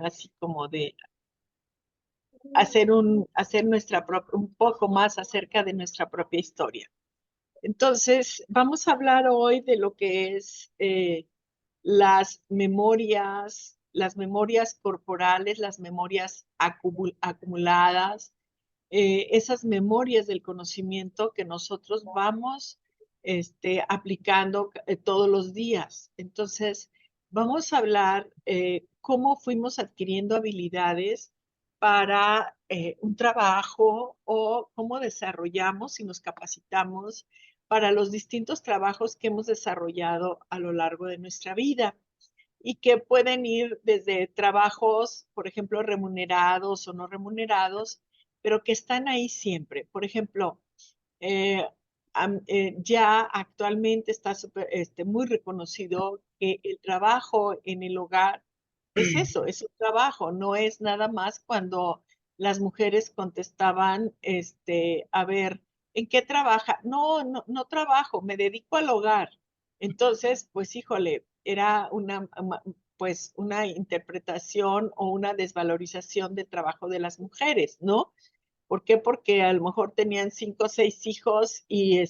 así como de hacer un poco más acerca de nuestra propia historia. Entonces, vamos a hablar hoy de lo que es las memorias corporales, las memorias acumuladas, esas memorias del conocimiento que nosotros vamos aplicando todos los días. Entonces, vamos a hablar cómo fuimos adquiriendo habilidades para un trabajo o cómo desarrollamos y nos capacitamos para los distintos trabajos que hemos desarrollado a lo largo de nuestra vida y que pueden ir desde trabajos, por ejemplo, remunerados o no remunerados, pero que están ahí siempre. Por ejemplo, eh, ya actualmente está muy reconocido que el trabajo en el hogar es eso, es un trabajo, no es nada más cuando las mujeres contestaban, a ver, ¿en qué trabaja? No, no, no trabajo, me dedico al hogar. Entonces, pues híjole, era pues una interpretación o una desvalorización del trabajo de las mujeres, ¿no? ¿Por qué? Porque a lo mejor tenían 5 o 6 hijos y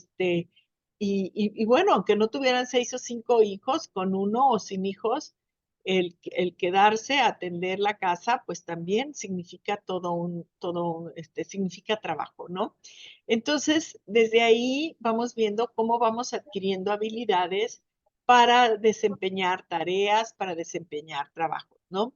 bueno, aunque no tuvieran 6 o 5 hijos, con uno o sin hijos, el quedarse a atender la casa, pues también significa significa trabajo, ¿no? Entonces, desde ahí vamos viendo cómo vamos adquiriendo habilidades para desempeñar tareas, para desempeñar trabajos, ¿no?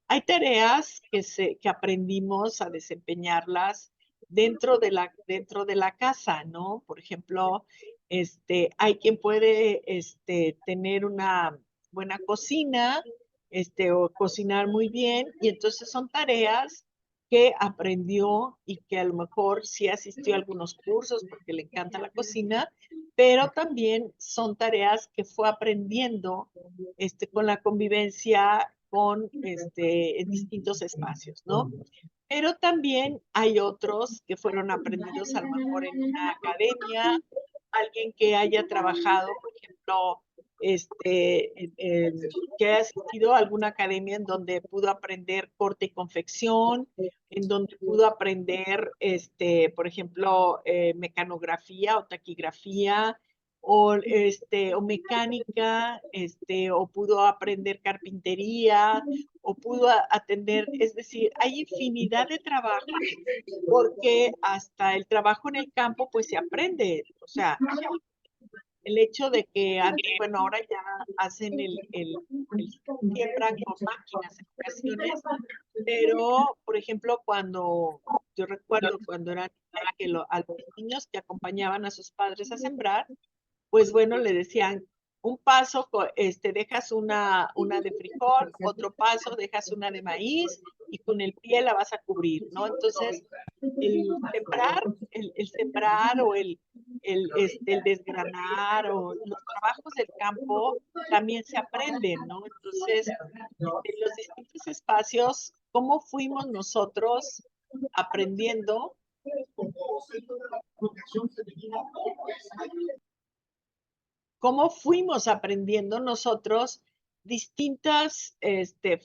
Hay tareas que aprendimos a desempeñarlas dentro de la casa, ¿no? Por ejemplo, hay quien puede tener una buena cocina, o cocinar muy bien, y entonces son tareas que aprendió y que a lo mejor sí asistió a algunos cursos porque le encanta la cocina, pero también son tareas que fue aprendiendo con la convivencia con en distintos espacios, ¿no? Pero también hay otros que fueron aprendidos a lo mejor en una academia, alguien que haya trabajado, por ejemplo, que haya asistido a alguna academia en donde pudo aprender corte y confección, en donde pudo aprender, por ejemplo, mecanografía o taquigrafía, o mecánica, o pudo aprender carpintería, o pudo atender, es decir, hay infinidad de trabajos porque hasta el trabajo en el campo pues se aprende, o sea, el hecho de que antes, bueno, ahora ya hacen siembran con máquinas en ocasiones, pero, por ejemplo, yo recuerdo cuando eran a los niños que acompañaban a sus padres a sembrar, pues bueno, le decían, un paso, dejas una de frijol, otro paso, dejas una de maíz y con el pie la vas a cubrir, ¿no? Entonces, el sembrar o el desgranar o los trabajos del campo también se aprenden, ¿no? Entonces, en los distintos espacios, ¿cómo fuimos nosotros aprendiendo? ¿Cómo fuimos aprendiendo nosotros distintas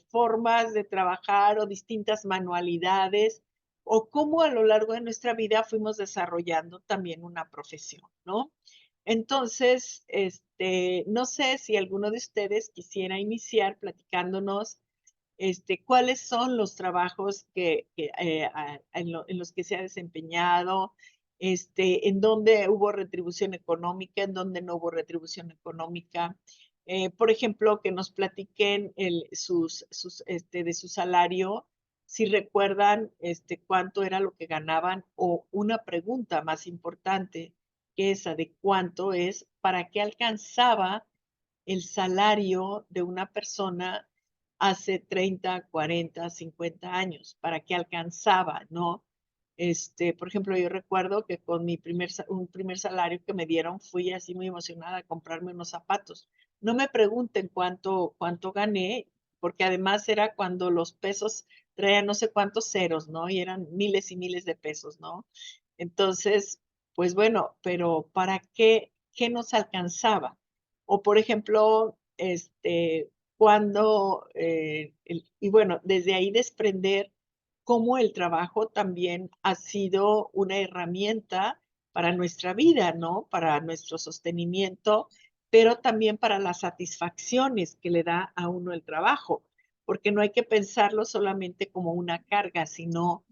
formas de trabajar o distintas manualidades? O cómo a lo largo de nuestra vida fuimos desarrollando también una profesión, ¿no? Entonces, no sé si alguno de ustedes quisiera iniciar platicándonos cuáles son los trabajos en los que se ha desempeñado, en dónde hubo retribución económica, en dónde no hubo retribución económica. Por ejemplo, que nos platiquen de su salario, si recuerdan cuánto era lo que ganaban, o una pregunta más importante que esa de cuánto es, para qué alcanzaba el salario de una persona hace 30, 40, 50 años, para qué alcanzaba, ¿no? Por ejemplo, yo recuerdo que con un primer salario que me dieron, fui así muy emocionada a comprarme unos zapatos. No me pregunten cuánto gané, porque además era cuando los pesos traían no sé cuántos ceros, ¿no? Y eran miles y miles de pesos, ¿no? Entonces, pues bueno, pero ¿para qué nos alcanzaba? O por ejemplo, cuando, y bueno, desde ahí desprender cómo el trabajo también ha sido una herramienta para nuestra vida, ¿no? Para nuestro sostenimiento, pero también para las satisfacciones que le da a uno el trabajo, porque no hay que pensarlo solamente como una carga, sino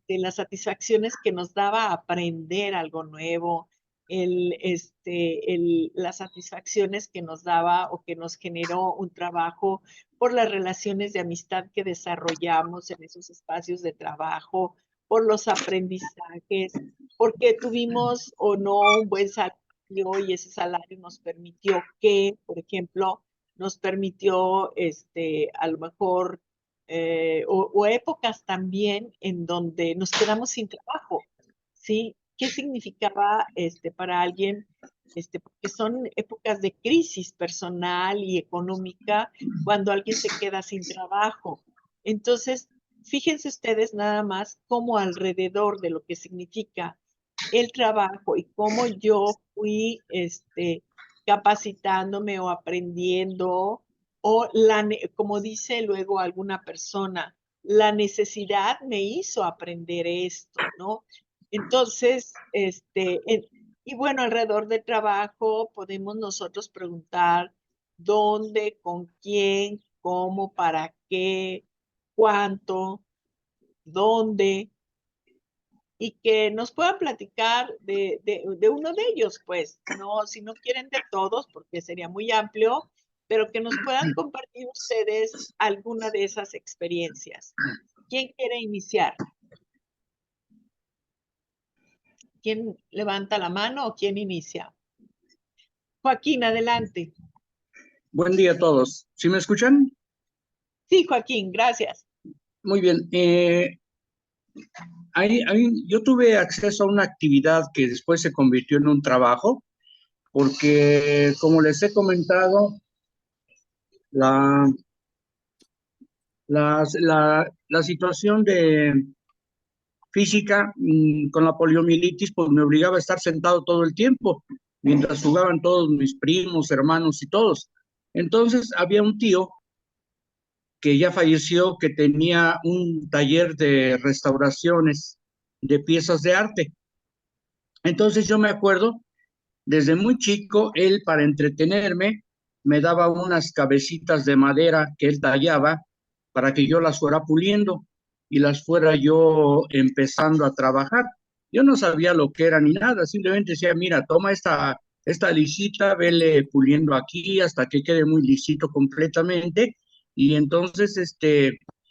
las satisfacciones que nos daba aprender algo nuevo, las satisfacciones que nos daba o que nos generó un trabajo por las relaciones de amistad que desarrollamos en esos espacios de trabajo, por los aprendizajes, porque tuvimos o no un buen salario y ese salario nos permitió que, por ejemplo, nos permitió a lo mejor, o épocas también en donde nos quedamos sin trabajo, ¿sí? ¿Qué significaba para alguien? Porque son épocas de crisis personal y económica cuando alguien se queda sin trabajo. Entonces, fíjense ustedes nada más cómo alrededor de lo que significa el trabajo y cómo yo fui capacitándome o aprendiendo, o como dice luego alguna persona, la necesidad me hizo aprender esto, ¿no? Entonces, y bueno, alrededor del trabajo podemos nosotros preguntar dónde, con quién, cómo, para qué, cuánto, dónde, y que nos puedan platicar de uno de ellos, pues, no, si no quieren de todos, porque sería muy amplio, pero que nos puedan compartir ustedes alguna de esas experiencias. ¿Quién quiere iniciar? ¿Quién levanta la mano o quién inicia? Joaquín, adelante. Buen día a todos. ¿Sí me escuchan? Sí, Joaquín, gracias. Muy bien. Yo tuve acceso a una actividad que después se convirtió en un trabajo, porque como les he comentado, la, la situación de física con la poliomielitis pues me obligaba a estar sentado todo el tiempo, mientras jugaban todos mis primos, hermanos y todos. Entonces había un tío que ya falleció, que tenía un taller de restauraciones de piezas de arte. Entonces yo me acuerdo, desde muy chico, él para entretenerme me daba unas cabecitas de madera que él tallaba para que yo las fuera puliendo y las fuera yo empezando a trabajar. Yo no sabía lo que era ni nada, simplemente decía, mira, toma esta lisita, vele puliendo aquí hasta que quede muy lisito completamente. Y entonces,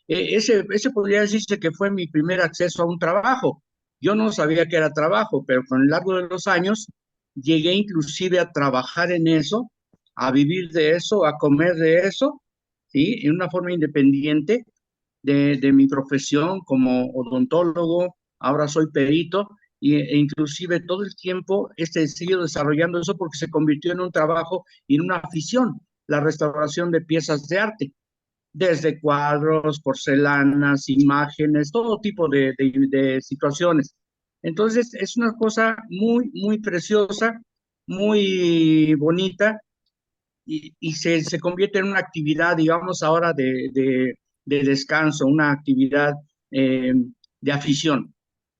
ese podría decirse que fue mi primer acceso a un trabajo. Yo no sabía que era trabajo, pero con el largo de los años llegué inclusive a trabajar en eso, a vivir de eso, a comer de eso, ¿sí? En una forma independiente de mi profesión como odontólogo, ahora soy perito, e inclusive todo el tiempo he seguido desarrollando eso porque se convirtió en un trabajo y en una afición, la restauración de piezas de arte, desde cuadros, porcelanas, imágenes, todo tipo de situaciones. Entonces, es una cosa muy, muy preciosa, muy bonita, y se convierte en una actividad, digamos, ahora de descanso, una actividad eh, de afición.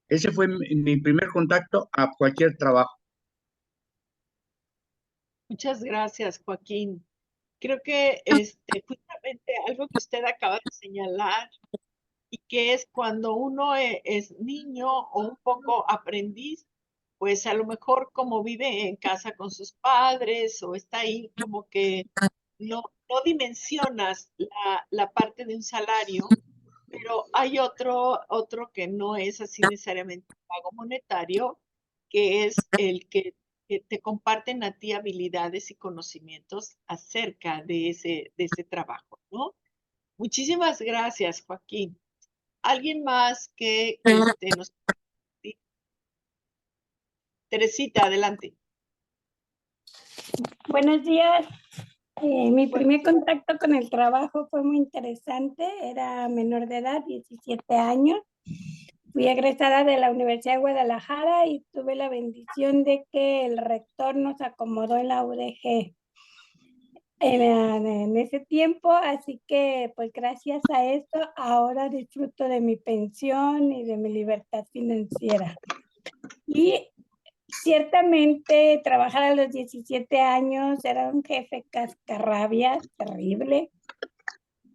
Ese fue mi primer contacto a cualquier trabajo. Muchas gracias, Joaquín. Creo que justamente algo que usted acaba de señalar y que es cuando uno es niño o un poco aprendiz, pues a lo mejor como vive en casa con sus padres o está ahí como que no dimensionas la parte de un salario, pero hay otro que no es así necesariamente pago monetario, que es el que te comparten a ti habilidades y conocimientos acerca de ese trabajo, ¿no? Muchísimas gracias, Joaquín. ¿Alguien más que nos... Teresita, adelante. Buenos días. Mi Buenos primer días. contacto con el trabajo fue muy interesante. Era menor de edad, 17 años. Fui egresada de la Universidad de Guadalajara y tuve la bendición de que el rector nos acomodó en la UDG. en ese tiempo, así que pues gracias a esto ahora disfruto de mi pensión y de mi libertad financiera. Y ciertamente trabajar a los 17 años era un jefe cascarrabias terrible,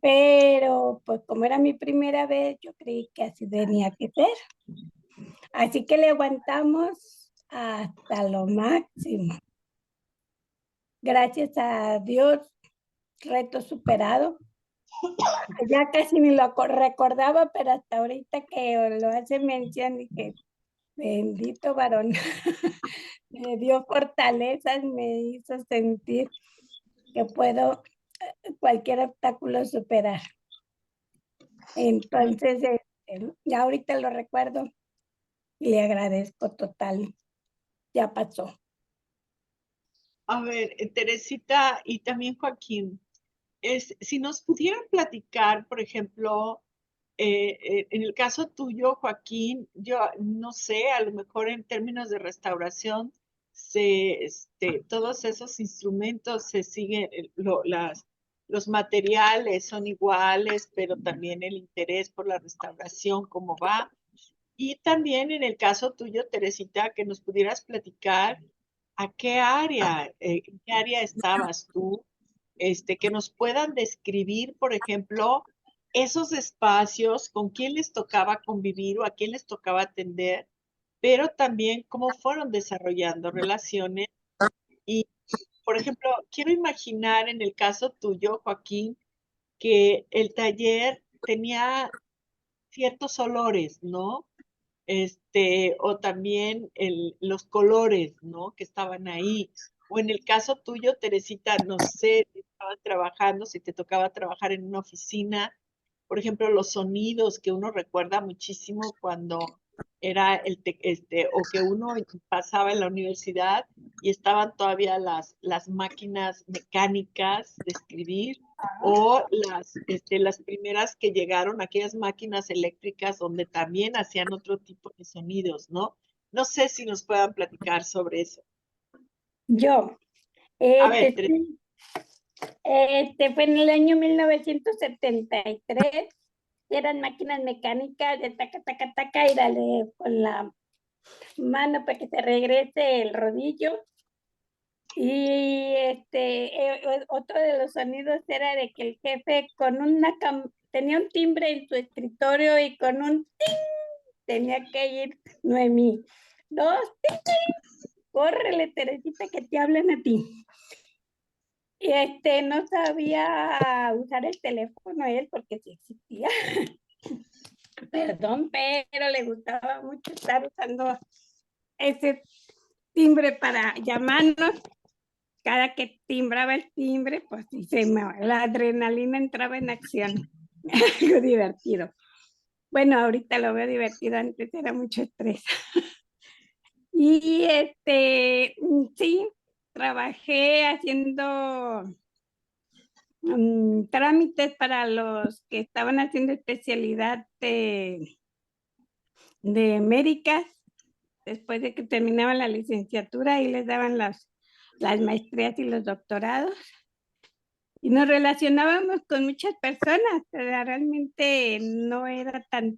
pero pues como era mi primera vez, yo creí que así tenía que ser. Así que le aguantamos hasta lo máximo. Gracias a Dios, reto superado. Ya casi ni lo recordaba, pero hasta ahorita que lo hace mención, dije, bendito varón. Me dio fortalezas, me hizo sentir que puedo cualquier obstáculo superar. Entonces, ya ahorita lo recuerdo y le agradezco total. Ya pasó. A ver, Teresita y también Joaquín, si nos pudieran platicar, por ejemplo, en el caso tuyo, Joaquín, yo no sé, a lo mejor en términos de restauración, todos esos instrumentos se siguen, los materiales son iguales, pero también el interés por la restauración, cómo va. Y también en el caso tuyo, Teresita, que nos pudieras platicar en qué área estabas tú, que nos puedan describir, por ejemplo, esos espacios, con quién les tocaba convivir o a quién les tocaba atender, pero también cómo fueron desarrollando relaciones. Y, por ejemplo, quiero imaginar en el caso tuyo, Joaquín, que el taller tenía ciertos olores, ¿no? O también los colores, ¿no? Que estaban ahí. O en el caso tuyo, Teresita, no sé si estabas trabajando, si te tocaba trabajar en una oficina, por ejemplo, los sonidos que uno recuerda muchísimo cuando era o que uno pasaba en la universidad y estaban todavía las máquinas mecánicas de escribir o las primeras que llegaron, aquellas máquinas eléctricas donde también hacían otro tipo de sonidos, ¿no? No sé si nos puedan platicar sobre eso. Yo, A ver, sí, fue en el año 1973, eran máquinas mecánicas de taca, taca, taca, y dale con la mano para que te regrese el rodillo. Y otro de los sonidos era de que el jefe tenía un timbre en su escritorio y con un ting tenía que ir Noemí. 2, ting, ting, córrele, Teresita, que te hablan a ti. Y no sabía usar el teléfono él porque sí existía. Perdón, pero le gustaba mucho estar usando ese timbre para llamarnos. Cada que timbraba el timbre, pues sí, la adrenalina entraba en acción. Algo divertido. Bueno, ahorita lo veo divertido, antes era mucho estrés. Y sí, trabajé haciendo trámites para los que estaban haciendo especialidad de médicas. Después de que terminaban la licenciatura y les daban las maestrías y los doctorados. Y nos relacionábamos con muchas personas, realmente no era tan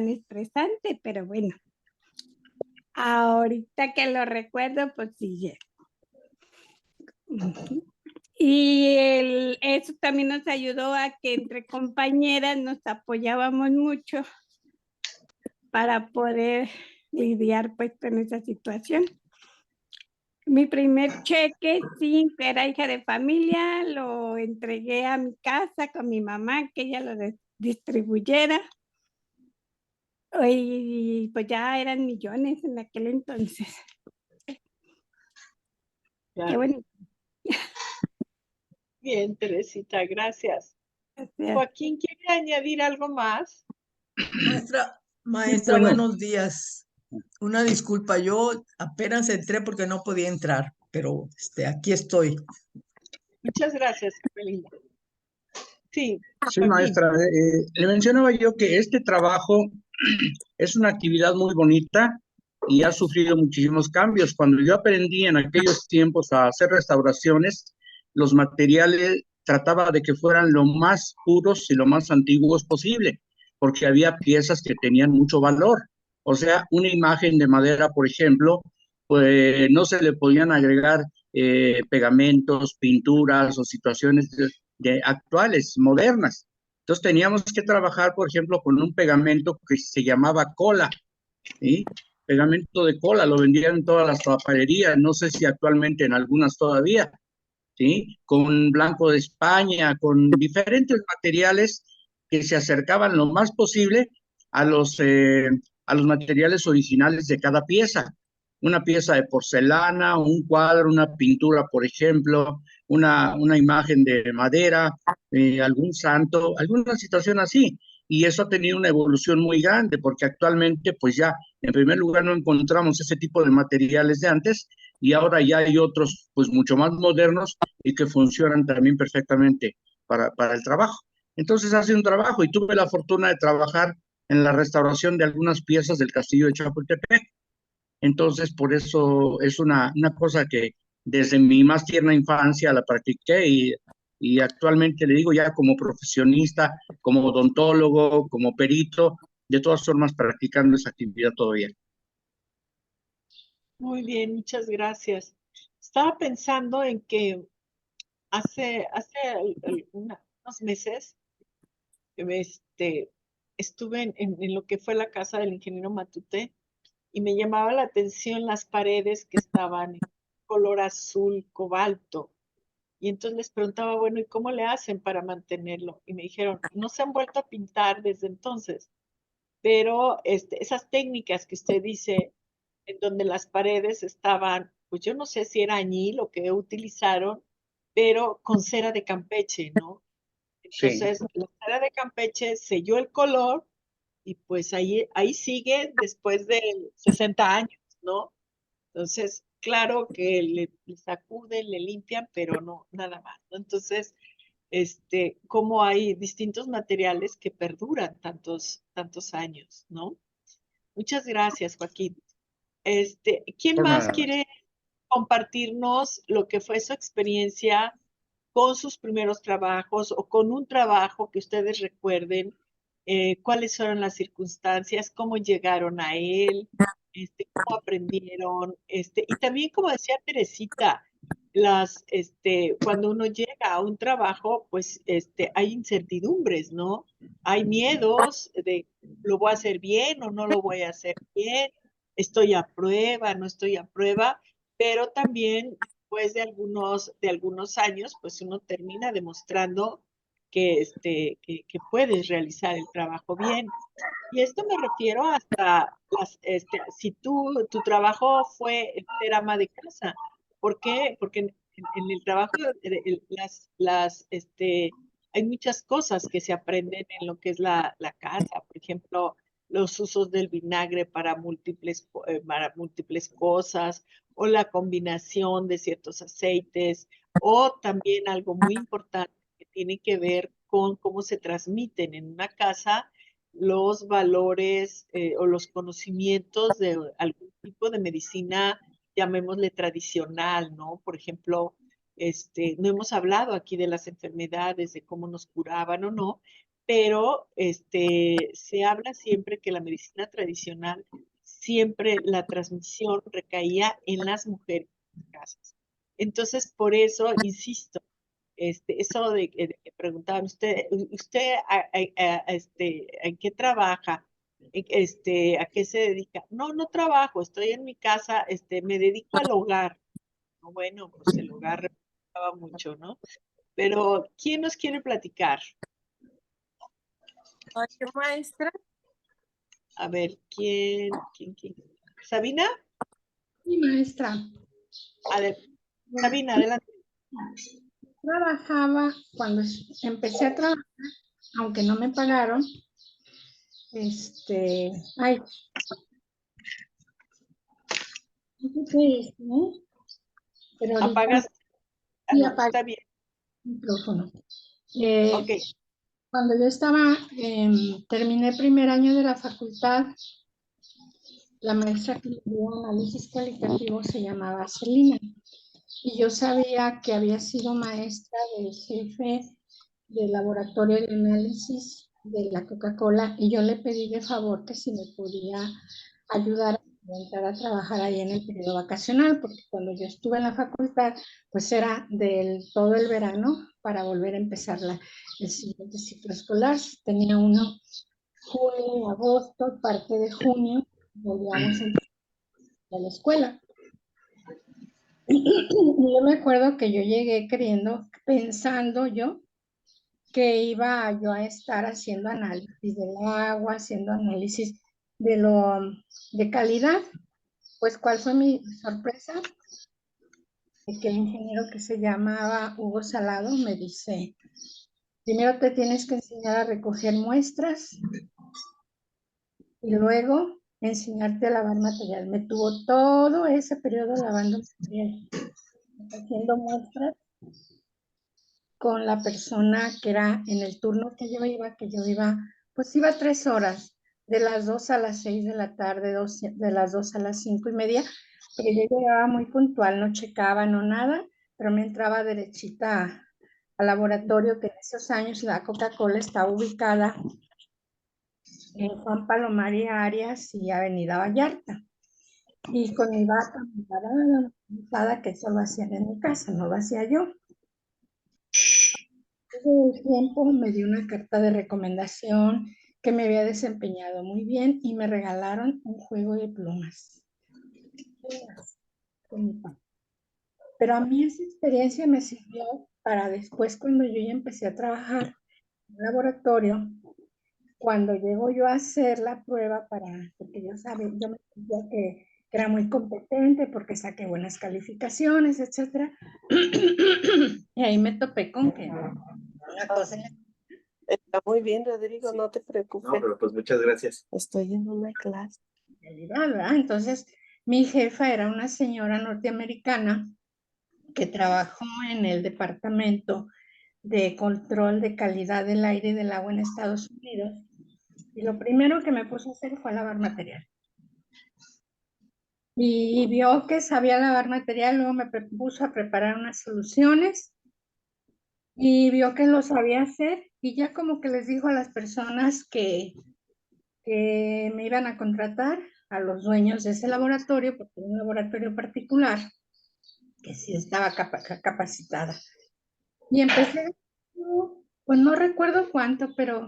estresante, pero bueno, ahorita que lo recuerdo, pues sí. Y eso también nos ayudó a que entre compañeras nos apoyábamos mucho para poder lidiar pues con esa situación. Mi primer cheque, sí, que era hija de familia, lo entregué a mi casa con mi mamá, que ella lo distribuyera. Y pues ya eran millones en aquel entonces. Claro. Qué bonito. Bien, Teresita, gracias. Gracias. Joaquín, ¿quiere añadir algo más? Maestra, buenos días. Una disculpa, yo apenas entré porque no podía entrar, pero aquí estoy. Muchas gracias, Melinda. Sí, Sí, Joaquín. maestra, le mencionaba yo que este trabajo es una actividad muy bonita y ha sufrido muchísimos cambios. Cuando yo aprendí en aquellos tiempos a hacer restauraciones, los materiales, trataba de que fueran lo más puros y lo más antiguos posible, porque había piezas que tenían mucho valor. O sea, una imagen de madera, por ejemplo, pues no se le podían agregar pegamentos, pinturas o situaciones actuales, modernas. Entonces teníamos que trabajar, por ejemplo, con un pegamento que se llamaba cola, ¿sí? Pegamento de cola, lo vendían en todas las papelerías, no sé si actualmente en algunas todavía, ¿sí? Con blanco de España, con diferentes materiales que se acercaban lo más posible a a los materiales originales de cada pieza. Una pieza de porcelana, un cuadro, una pintura, por ejemplo, una imagen de madera, algún santo, alguna situación así. Y eso ha tenido una evolución muy grande, porque actualmente, pues ya, en primer lugar, no encontramos ese tipo de materiales de antes, y ahora ya hay otros, pues mucho más modernos y que funcionan también perfectamente para el trabajo. Entonces hace un trabajo y tuve la fortuna de trabajar en la restauración de algunas piezas del castillo de Chapultepec. Entonces, por eso es una cosa que desde mi más tierna infancia la practiqué y actualmente le digo ya como profesionista, como odontólogo, como perito, de todas formas practicando esa actividad todavía. Muy bien, muchas gracias. Estaba pensando en que hace unos meses estuve en lo que fue la casa del ingeniero Matute y me llamaba la atención las paredes que estaban en color azul cobalto. Y entonces les preguntaba, bueno, ¿y cómo le hacen para mantenerlo? Y me dijeron, no se han vuelto a pintar desde entonces, pero esas técnicas que usted dice, en donde las paredes estaban, pues yo no sé si era añil o que utilizaron, pero con cera de Campeche, ¿no? Sí, Entonces, la cera de Campeche selló el color y pues ahí sigue después de 60 años, ¿no? Entonces, claro que le sacuden, le limpian, pero no, nada más, ¿no? Entonces, como hay distintos materiales que perduran tantos años, ¿no? Muchas gracias, Joaquín. ¿Quién por más nada más. quiere compartirnos lo que fue su experiencia con sus primeros trabajos o con un trabajo que ustedes recuerden? ¿Cuáles fueron las circunstancias? ¿Cómo llegaron a él? ¿Cómo aprendieron? Y también, como decía Teresita, cuando uno llega a un trabajo, pues hay incertidumbres, ¿no? Hay miedos de lo voy a hacer bien o no lo voy a hacer bien, estoy a prueba, no estoy a prueba, pero también después de algunos años, pues uno termina demostrando que puedes realizar el trabajo bien. Y esto me refiero hasta si tu trabajo fue ser ama de casa. ¿Por qué? Porque en el trabajo, hay muchas cosas que se aprenden en lo que es la casa. Por ejemplo, los usos del vinagre para múltiples cosas, o la combinación de ciertos aceites, o también algo muy importante que tiene que ver con cómo se transmiten en una casa los valores o los conocimientos de algún tipo de medicina, llamémosle tradicional, ¿no? Por ejemplo, no hemos hablado aquí de las enfermedades, de cómo nos curaban o no, pero se habla siempre que la medicina tradicional, siempre la transmisión recaía en las mujeres en las casas. Entonces, por eso, insisto, eso de que preguntaban, ¿usted en qué trabaja? ¿A qué se dedica? No, no trabajo, estoy en mi casa, me dedico al hogar. No, bueno, pues el hogar representaba mucho, ¿no? Pero, ¿quién nos quiere platicar? Oye, maestra, A ver, ¿quién? ¿Sabina? mi maestra, Sabina, adelante. trabajaba cuando empecé a trabajar, aunque no me pagaron, ay, no sé qué es, ¿no? Pero ahorita Apagas. Ah, sí no, apagué está bien. el micrófono. Ok. Cuando yo estaba, terminé primer año de la facultad, la maestra que me dio análisis cualitativo se llamaba Celina. y yo sabía que había sido maestra del jefe del laboratorio de análisis de la Coca-Cola y yo le pedí de favor que si me podía ayudar a entrar a trabajar ahí en el periodo vacacional, porque cuando yo estuve en la facultad, pues era todo el verano para volver a empezar el siguiente ciclo escolar. Tenía uno julio, agosto, parte de junio, volvíamos a la escuela. Y yo me acuerdo que yo llegué pensando yo que iba yo a estar haciendo análisis del agua, haciendo análisis de calidad. Pues, ¿cuál fue mi sorpresa? De que el ingeniero que se llamaba Hugo Salado me dice, primero te tienes que enseñar a recoger muestras y luego enseñarte a lavar material. Me tuvo todo ese periodo lavando material, haciendo muestras con la persona que era en el turno que yo iba, pues iba 3 horas, de las 2 a las 6 de la tarde, de las 2 a las 5:30, pero yo llegaba muy puntual, no checaba, no nada, pero me entraba derechita al laboratorio, que en esos años la Coca-Cola estaba ubicada en Juan Palomar y Arias y Avenida Vallarta. Y con mi bata, mi parada, que eso lo hacían en mi casa, no lo hacía yo. Todo el tiempo me dio una carta de recomendación que me había desempeñado muy bien y me regalaron un juego de plumas. Pero a mí esa experiencia me sirvió para después, cuando yo ya empecé a trabajar en el laboratorio, cuando llego yo a hacer la prueba porque yo me sentía que era muy competente porque saqué buenas calificaciones, etcétera. Y ahí me topé con que una cosa Está muy bien, Rodrigo, Sí. no te preocupes. No, pero pues muchas gracias. Estoy en una clase. realidad, ¿verdad? Entonces, mi jefa era una señora norteamericana que trabajó en el Departamento de Control de Calidad del Aire y del Agua en Estados Unidos. Y lo primero que me puso a hacer fue lavar material. Y vio que sabía lavar material, luego me puso a preparar unas soluciones y vio que lo sabía hacer y ya como que les dijo a las personas que me iban a contratar, a los dueños de ese laboratorio, porque era un laboratorio particular, que sí estaba capacitada. Y empecé, pues no recuerdo cuánto, pero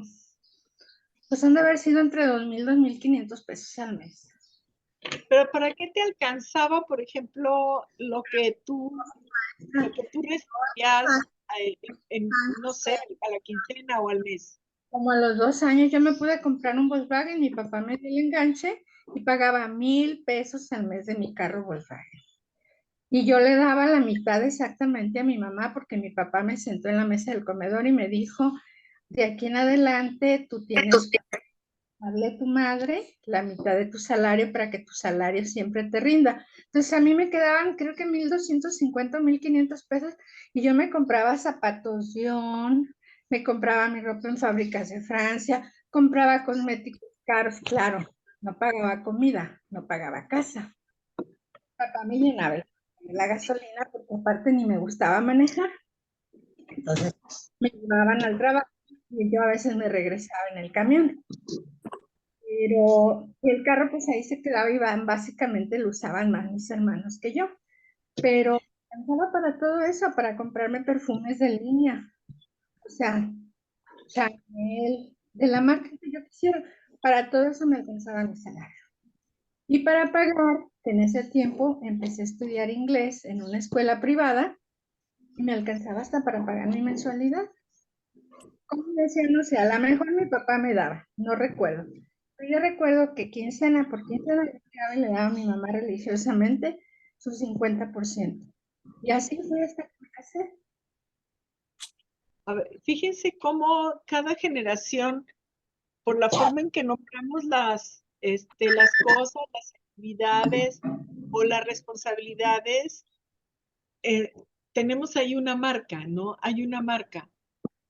pues han de haber sido entre 2,000 y 2,500 pesos al mes. Pero ¿para qué te alcanzaba, por ejemplo, lo que tú recibías no sé, a la quincena o al mes? Como a los 2 años yo me pude comprar un Volkswagen, mi papá me dio el enganche y pagaba 1,000 pesos al mes de mi carro Volkswagen. Y yo le daba la mitad exactamente a mi mamá porque mi papá me sentó en la mesa del comedor y me dijo, de aquí en adelante tú tienes que darle a tu madre la mitad de tu salario para que tu salario siempre te rinda. Entonces a mí me quedaban creo que 1,250 o 1,500 pesos y yo me compraba zapatos Dion, me compraba mi ropa en fábricas de Francia, compraba cosméticos caros, claro, no pagaba comida, no pagaba casa. Papá me llenaba la gasolina porque aparte ni me gustaba manejar. Entonces me llevaban al trabajo y yo a veces me regresaba en el camión. Pero el carro pues ahí se quedaba y básicamente lo usaban más mis hermanos que yo. Pero alcanzaba para todo eso, para comprarme perfumes de línea. O sea, Chanel, de la marca que yo quisiera. Para todo eso me alcanzaba mi salario. Y para pagar, en ese tiempo empecé a estudiar inglés en una escuela privada y me alcanzaba hasta para pagar mi mensualidad. Como decía, no sé, a lo mejor mi papá me daba, no recuerdo. Pero yo recuerdo que quincena por quincena le daba a mi mamá religiosamente su 50%. Y así fue hasta que me casé. A ver, fíjense cómo cada generación, por la forma en que nombramos las cosas, las actividades o las responsabilidades, tenemos ahí una marca, ¿no? Hay una marca.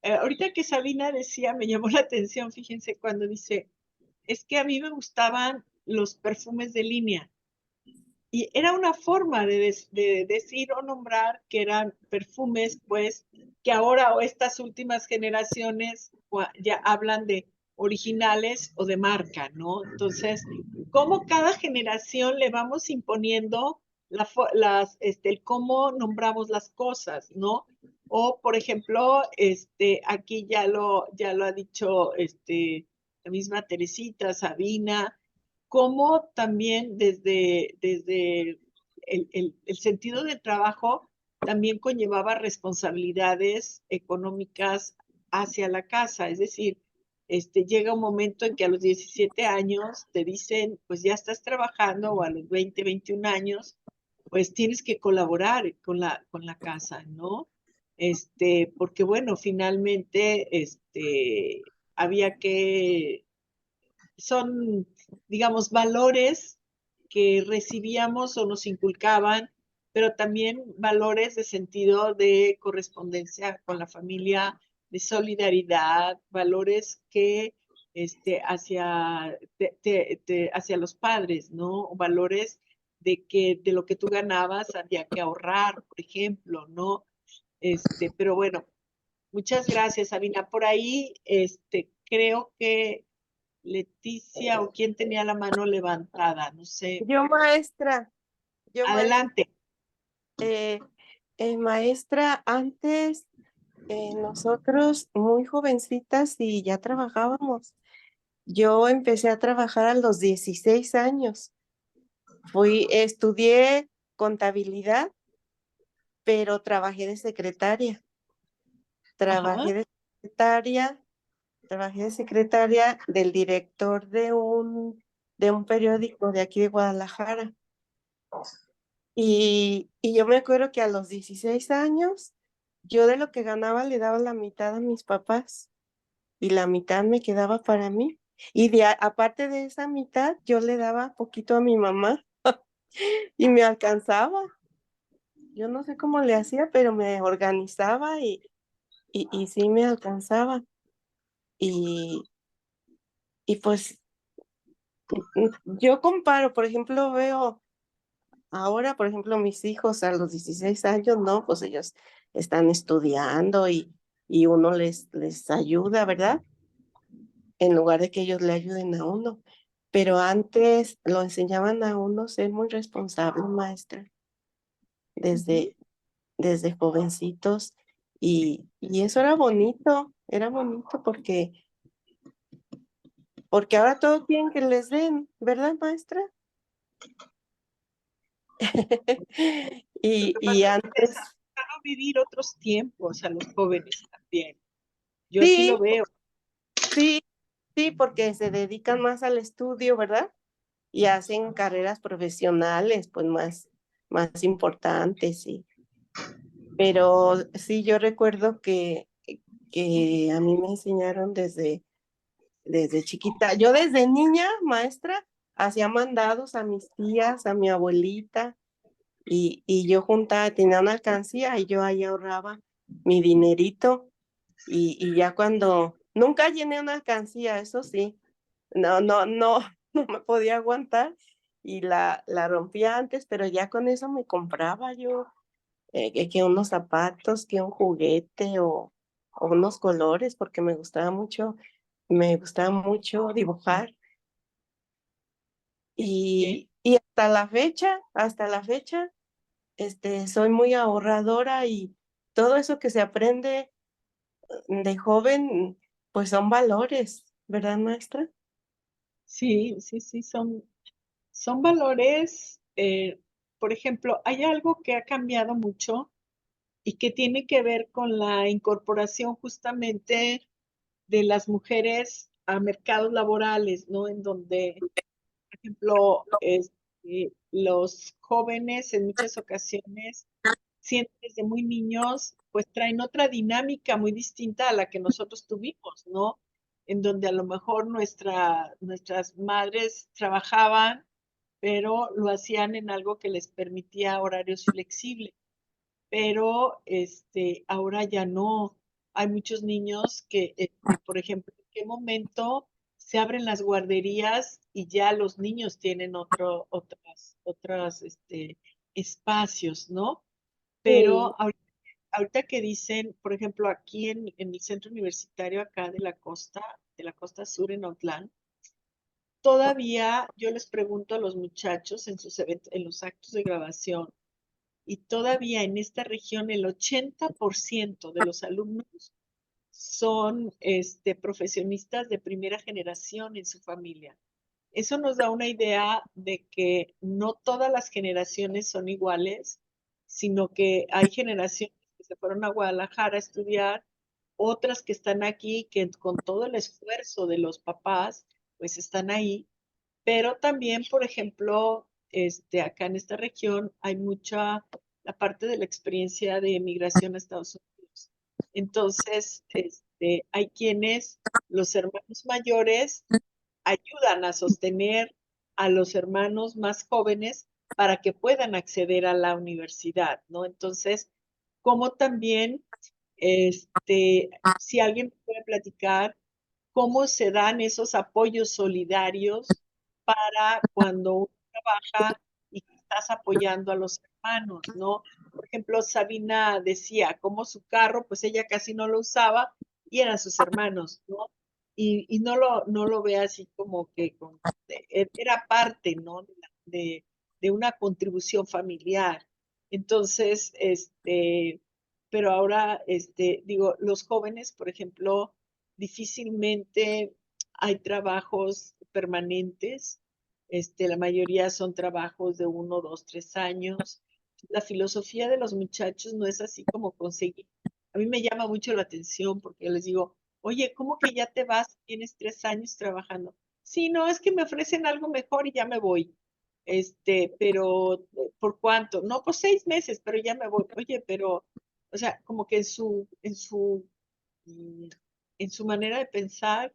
Ahorita que Sabina decía, me llamó la atención, fíjense, cuando dice, es que a mí me gustaban los perfumes de línea. Y era una forma de decir o nombrar que eran perfumes, pues, que ahora o estas últimas generaciones ya hablan de originales o de marca, ¿no? Entonces, cómo cada generación le vamos imponiendo el cómo nombramos las cosas, ¿no? O, por ejemplo, aquí ya lo ha dicho la misma Teresita, Sabina, cómo también desde el sentido del trabajo también conllevaba responsabilidades económicas hacia la casa. Es decir, llega un momento en que a los 17 años te dicen, pues ya estás trabajando, o a los 20, 21 años, pues tienes que colaborar con la casa, ¿no? Porque bueno, finalmente, había que son, digamos, valores que recibíamos o nos inculcaban, pero también valores de sentido de correspondencia con la familia, de solidaridad, valores que hacia los padres, ¿no? Valores de que de lo que tú ganabas había que ahorrar, por ejemplo, ¿no? Pero bueno, muchas gracias, Sabina. Por ahí, creo que Leticia o quién tenía la mano levantada, no sé. Yo, maestra, Adelante. eh, maestra, antes nosotros muy jovencitas y ya trabajábamos. Yo empecé a trabajar a los 16 años. Estudié contabilidad, pero trabajé de secretaria. Ajá. Secretaria, Trabajé de secretaria del director de un periódico de aquí de Guadalajara. Y yo me acuerdo que a los 16 años, yo de lo que ganaba le daba la mitad a mis papás y la mitad me quedaba para mí. Y aparte de esa mitad, yo le daba poquito a mi mamá y me alcanzaba. Yo no sé cómo le hacía, pero me organizaba y sí me alcanzaba. Y, y pues yo comparo, por ejemplo, veo ahora, por ejemplo, mis hijos a los 16 años, no, pues ellos están estudiando y uno les ayuda, ¿verdad? En lugar de que ellos le ayuden a uno. Pero antes lo enseñaban a uno a ser muy responsable, maestra, desde, desde jovencitos. Y eso era bonito porque ahora todos quieren que les den, ¿verdad, maestra? Lo que Y pasa es que les antes, dejaron vivir otros tiempos a los jóvenes también. Yo así lo sí, veo. sí, sí, porque se dedican más al estudio, ¿verdad? Y hacen carreras profesionales, pues más importantes, sí. Pero sí, yo recuerdo que a mí me enseñaron desde chiquita. Yo desde niña, maestra, hacía mandados a mis tías, a mi abuelita, y yo juntaba, tenía una alcancía y yo ahí ahorraba mi dinerito. Y ya nunca llené una alcancía, eso sí, no, no me podía aguantar y la rompía antes, pero ya con eso me compraba yo que unos zapatos, que un juguete o unos colores, porque me gustaba mucho dibujar. Bien. Y hasta la fecha, soy muy ahorradora y todo eso que se aprende de joven, pues son valores, ¿verdad, maestra? Sí, sí, sí, son valores. Por ejemplo, hay algo que ha cambiado mucho y que tiene que ver con la incorporación justamente de las mujeres a mercados laborales, ¿no? En donde, por ejemplo, los jóvenes en muchas ocasiones, siendo desde muy niños, pues traen otra dinámica muy distinta a la que nosotros tuvimos, ¿no? En donde a lo mejor nuestras madres trabajaban, pero lo hacían en algo que les permitía horarios flexibles. Pero ahora ya no. Hay muchos niños que, por ejemplo, ¿en qué momento se abren las guarderías y ya los niños tienen otros espacios, ¿no? Pero ahorita que dicen, por ejemplo, aquí en el centro universitario acá de la costa sur en Otlán, todavía yo les pregunto a los muchachos en sus en los actos de grabación, y todavía en esta región el 80% de los alumnos son profesionistas de primera generación en su familia. Eso nos da una idea de que no todas las generaciones son iguales, sino que hay generaciones que se fueron a Guadalajara a estudiar, otras que están aquí, que con todo el esfuerzo de los papás, pues están ahí, pero también, por ejemplo, acá en esta región hay mucha, la parte de la experiencia de migración a Estados Unidos. Entonces, hay quienes, los hermanos mayores, ayudan a sostener a los hermanos más jóvenes para que puedan acceder a la universidad, ¿no? Entonces, como también, si alguien puede platicar cómo se dan esos apoyos solidarios para cuando uno trabaja y que estás apoyando a los hermanos, ¿no? Por ejemplo, Sabina decía cómo su carro, pues ella casi no lo usaba y eran sus hermanos, ¿no? Y no lo ve así como que era parte, ¿no? De una contribución familiar. Entonces, pero ahora, digo, los jóvenes, por ejemplo, difícilmente hay trabajos permanentes. La mayoría son trabajos de 1, 2, 3 años. La filosofía de los muchachos no es así como conseguir. A mí me llama mucho la atención porque yo les digo, oye, ¿cómo que ya te vas? Tienes 3 años trabajando. Sí, no, es que me ofrecen algo mejor y ya me voy. Pero ¿por cuánto? No, pues 6 meses, pero ya me voy. Oye, pero, o sea, como que mm, en su manera de pensar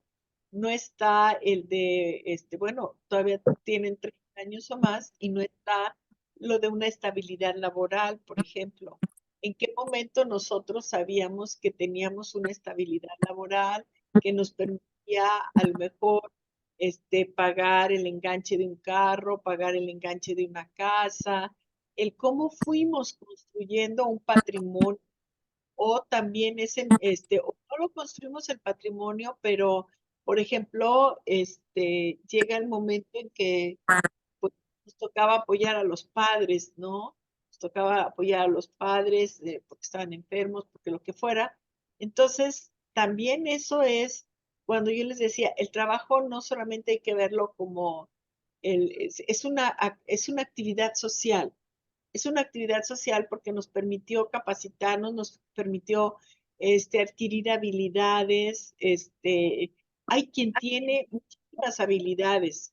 no está el de, bueno, todavía tienen 30 años o más y no está lo de una estabilidad laboral, por ejemplo. ¿En qué momento nosotros sabíamos que teníamos una estabilidad laboral que nos permitía a lo mejor pagar el enganche de un carro, pagar el enganche de una casa, el cómo fuimos construyendo un patrimonio o también o no lo construimos el patrimonio, pero, por ejemplo, llega el momento en que pues, nos tocaba apoyar a los padres, ¿no? Nos tocaba apoyar a los padres porque estaban enfermos, porque lo que fuera. Entonces, también eso es, cuando yo les decía, el trabajo no solamente hay que verlo como, es una actividad social, es una actividad social porque nos permitió capacitarnos, nos permitió adquirir habilidades. Hay quien tiene muchísimas habilidades.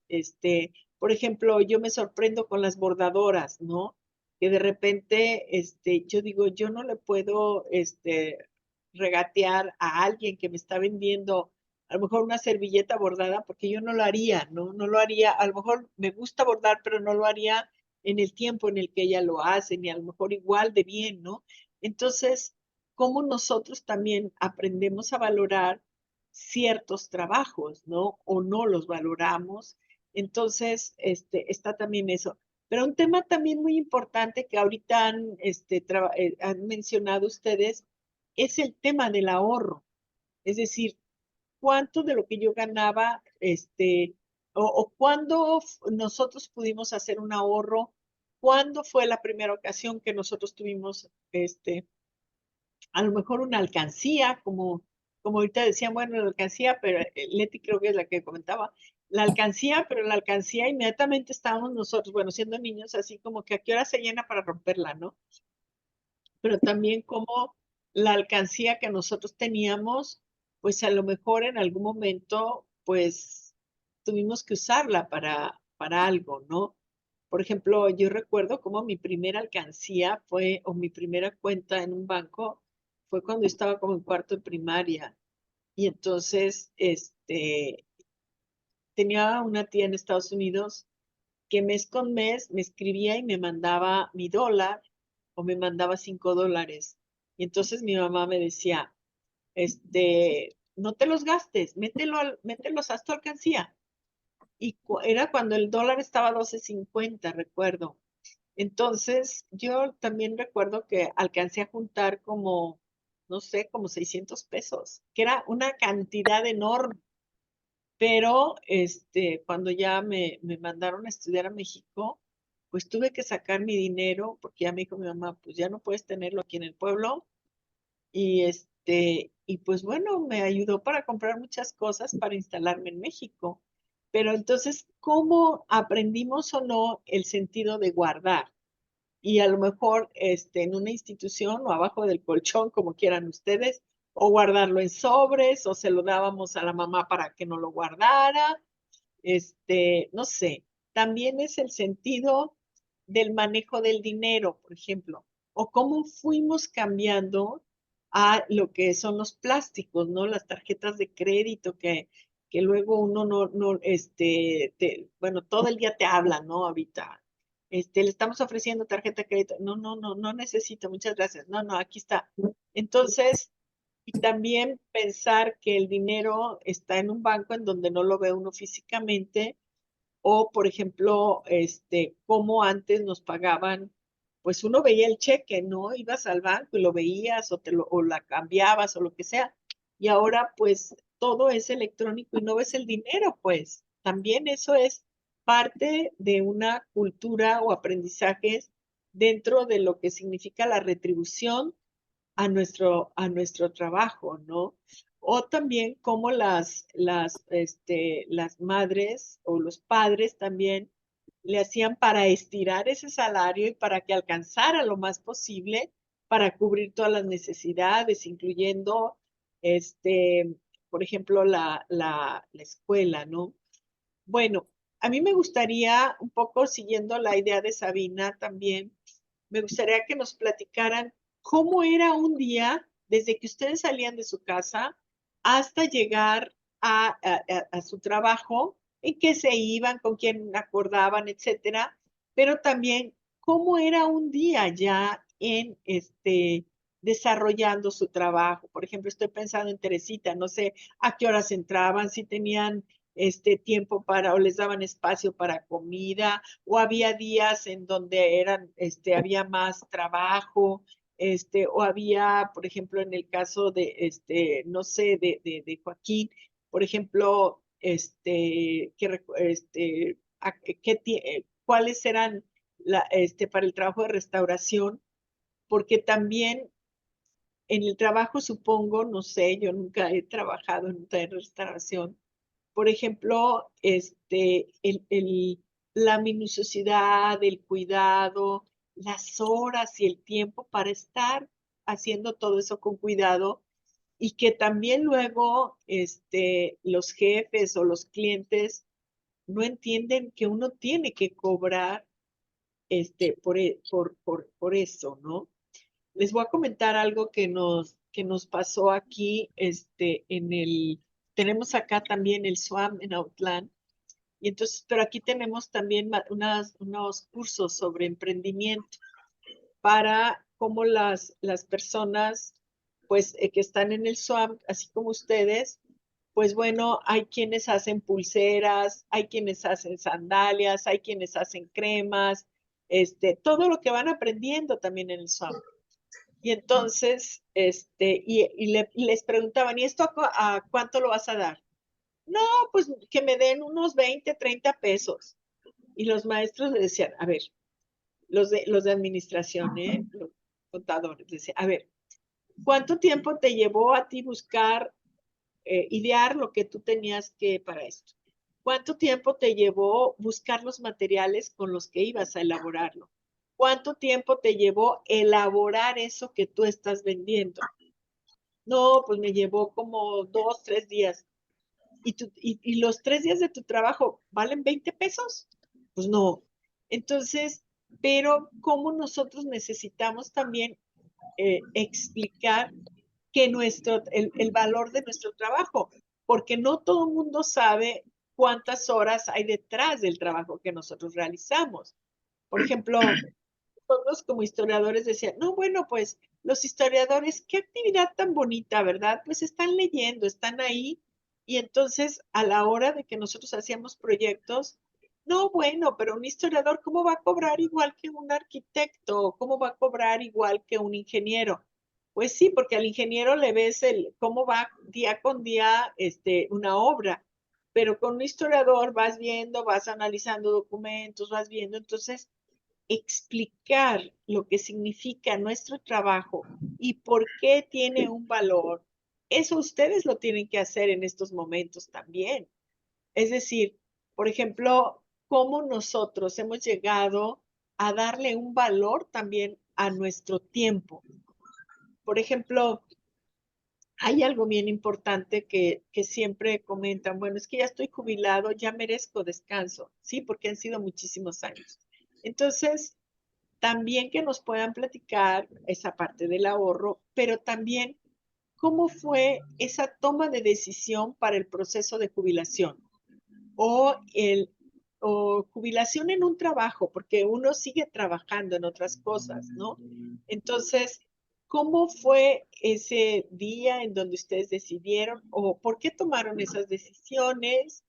Por ejemplo, yo me sorprendo con las bordadoras, ¿no? Que de repente, yo digo, yo no le puedo, regatear a alguien que me está vendiendo a lo mejor una servilleta bordada, porque yo no lo haría, ¿no? No lo haría, a lo mejor me gusta bordar, pero no lo haría en el tiempo en el que ella lo hace, ni a lo mejor igual de bien, ¿no? Entonces, ¿cómo nosotros también aprendemos a valorar ciertos trabajos, ¿no? O no los valoramos. Entonces, está también eso. Pero un tema también muy importante que ahorita han mencionado ustedes es el tema del ahorro. Es decir, cuánto de lo que yo ganaba, o cuándo nosotros pudimos hacer un ahorro, cuándo fue la primera ocasión que nosotros tuvimos, a lo mejor una alcancía, como ahorita decían, bueno, la alcancía, pero Leti creo que es la que comentaba, la alcancía, pero la alcancía inmediatamente estábamos nosotros, bueno, siendo niños, así como que a qué hora se llena para romperla, ¿no? Pero también como la alcancía que nosotros teníamos, pues a lo mejor en algún momento, pues tuvimos que usarla para algo, ¿no? Por ejemplo, yo recuerdo como mi primera alcancía fue, o mi primera cuenta en un banco, fue cuando estaba como en cuarto de primaria. Y entonces, tenía una tía en Estados Unidos que mes con mes me escribía y me mandaba mi dólar o me mandaba $5. Y entonces mi mamá me decía, no te los gastes, mételos a tu alcancía. Y era cuando el dólar estaba a 12.50, recuerdo. Entonces, yo también recuerdo que alcancé a juntar como, no sé, como 600 pesos, que era una cantidad enorme. Pero cuando ya me mandaron a estudiar a México, pues tuve que sacar mi dinero, porque ya me dijo mi mamá, pues ya no puedes tenerlo aquí en el pueblo. Y pues bueno, me ayudó para comprar muchas cosas para instalarme en México. Pero entonces, ¿cómo aprendimos o no el sentido de guardar? Y a lo mejor en una institución o abajo del colchón, como quieran ustedes, o guardarlo en sobres, o se lo dábamos a la mamá para que no lo guardara, no sé. También es el sentido del manejo del dinero, por ejemplo, o cómo fuimos cambiando a lo que son los plásticos, ¿no? Las tarjetas de crédito que luego uno no, bueno, todo el día te hablan, ¿no? Ahorita, le estamos ofreciendo tarjeta de crédito. No necesito, muchas gracias. No, aquí está. Entonces, y también pensar que el dinero está en un banco en donde no lo ve uno físicamente, o por ejemplo, como antes nos pagaban, pues uno veía el cheque, ¿no? Ibas al banco y lo veías o la cambiabas o lo que sea. Y ahora pues todo es electrónico y no ves el dinero, pues. También eso es parte de una cultura o aprendizajes dentro de lo que significa la retribución a nuestro trabajo, ¿no? O también como las madres o los padres también le hacían para estirar ese salario y para que alcanzara lo más posible para cubrir todas las necesidades, incluyendo, por ejemplo, la escuela, ¿no? Bueno, a mí me gustaría, un poco siguiendo la idea de Sabina también, me gustaría que nos platicaran cómo era un día desde que ustedes salían de su casa hasta llegar a su trabajo, en qué se iban, con quién acordaban, etcétera, pero también cómo era un día ya en desarrollando su trabajo. Por ejemplo, estoy pensando en Teresita, no sé a qué horas entraban, si tenían tiempo para, o les daban espacio para comida, o había días en donde había más trabajo, o había, por ejemplo, en el caso de, no sé, de Joaquín, por ejemplo, cuáles eran para el trabajo de restauración, porque también en el trabajo, supongo, no sé, yo nunca he trabajado en un taller de restauración. Por ejemplo, la minuciosidad, el cuidado, las horas y el tiempo para estar haciendo todo eso con cuidado, y que también luego los jefes o los clientes no entienden que uno tiene que cobrar por eso, ¿no? Les voy a comentar algo que nos pasó aquí, tenemos acá también el SWAM en Outland, y entonces, pero aquí tenemos también unos cursos sobre emprendimiento para cómo las personas, pues, que están en el SWAM, así como ustedes, pues bueno, hay quienes hacen pulseras, hay quienes hacen sandalias, hay quienes hacen cremas, todo lo que van aprendiendo también en el SWAM. Y entonces, y les preguntaban, ¿y esto a cuánto lo vas a dar? No, pues que me den unos 20, 30 pesos. Y los maestros le decían, a ver, los de administración, los contadores, decían, a ver, ¿cuánto tiempo te llevó a ti buscar, idear lo que tú tenías que para esto? ¿Cuánto tiempo te llevó buscar los materiales con los que ibas a elaborarlo? ¿Cuánto tiempo te llevó elaborar eso que tú estás vendiendo? No, pues me llevó como 2, 3 días. ¿Y los 3 días de tu trabajo valen 20 pesos? Pues no. Entonces, pero cómo nosotros necesitamos también explicar que el valor de nuestro trabajo, porque no todo el mundo sabe cuántas horas hay detrás del trabajo que nosotros realizamos. Por ejemplo, nosotros como historiadores decían, no, bueno, pues los historiadores, qué actividad tan bonita, ¿verdad? Pues están leyendo, están ahí, y entonces a la hora de que nosotros hacíamos proyectos, no, bueno, pero un historiador, ¿cómo va a cobrar igual que un arquitecto? ¿Cómo va a cobrar igual que un ingeniero? Pues sí, porque al ingeniero le ves cómo va día con día una obra, pero con un historiador vas viendo, vas analizando documentos, vas viendo, entonces explicar lo que significa nuestro trabajo y por qué tiene un valor, eso ustedes lo tienen que hacer en estos momentos también. Es decir, por ejemplo, cómo nosotros hemos llegado a darle un valor también a nuestro tiempo. Por ejemplo, hay algo bien importante que siempre comentan, bueno, es que ya estoy jubilado, ya merezco descanso, ¿sí? Porque han sido muchísimos años. Entonces, también que nos puedan platicar esa parte del ahorro, pero también cómo fue esa toma de decisión para el proceso de jubilación o, o jubilación en un trabajo, porque uno sigue trabajando en otras cosas, ¿no? Entonces, ¿cómo fue ese día en donde ustedes decidieron o por qué tomaron esas decisiones?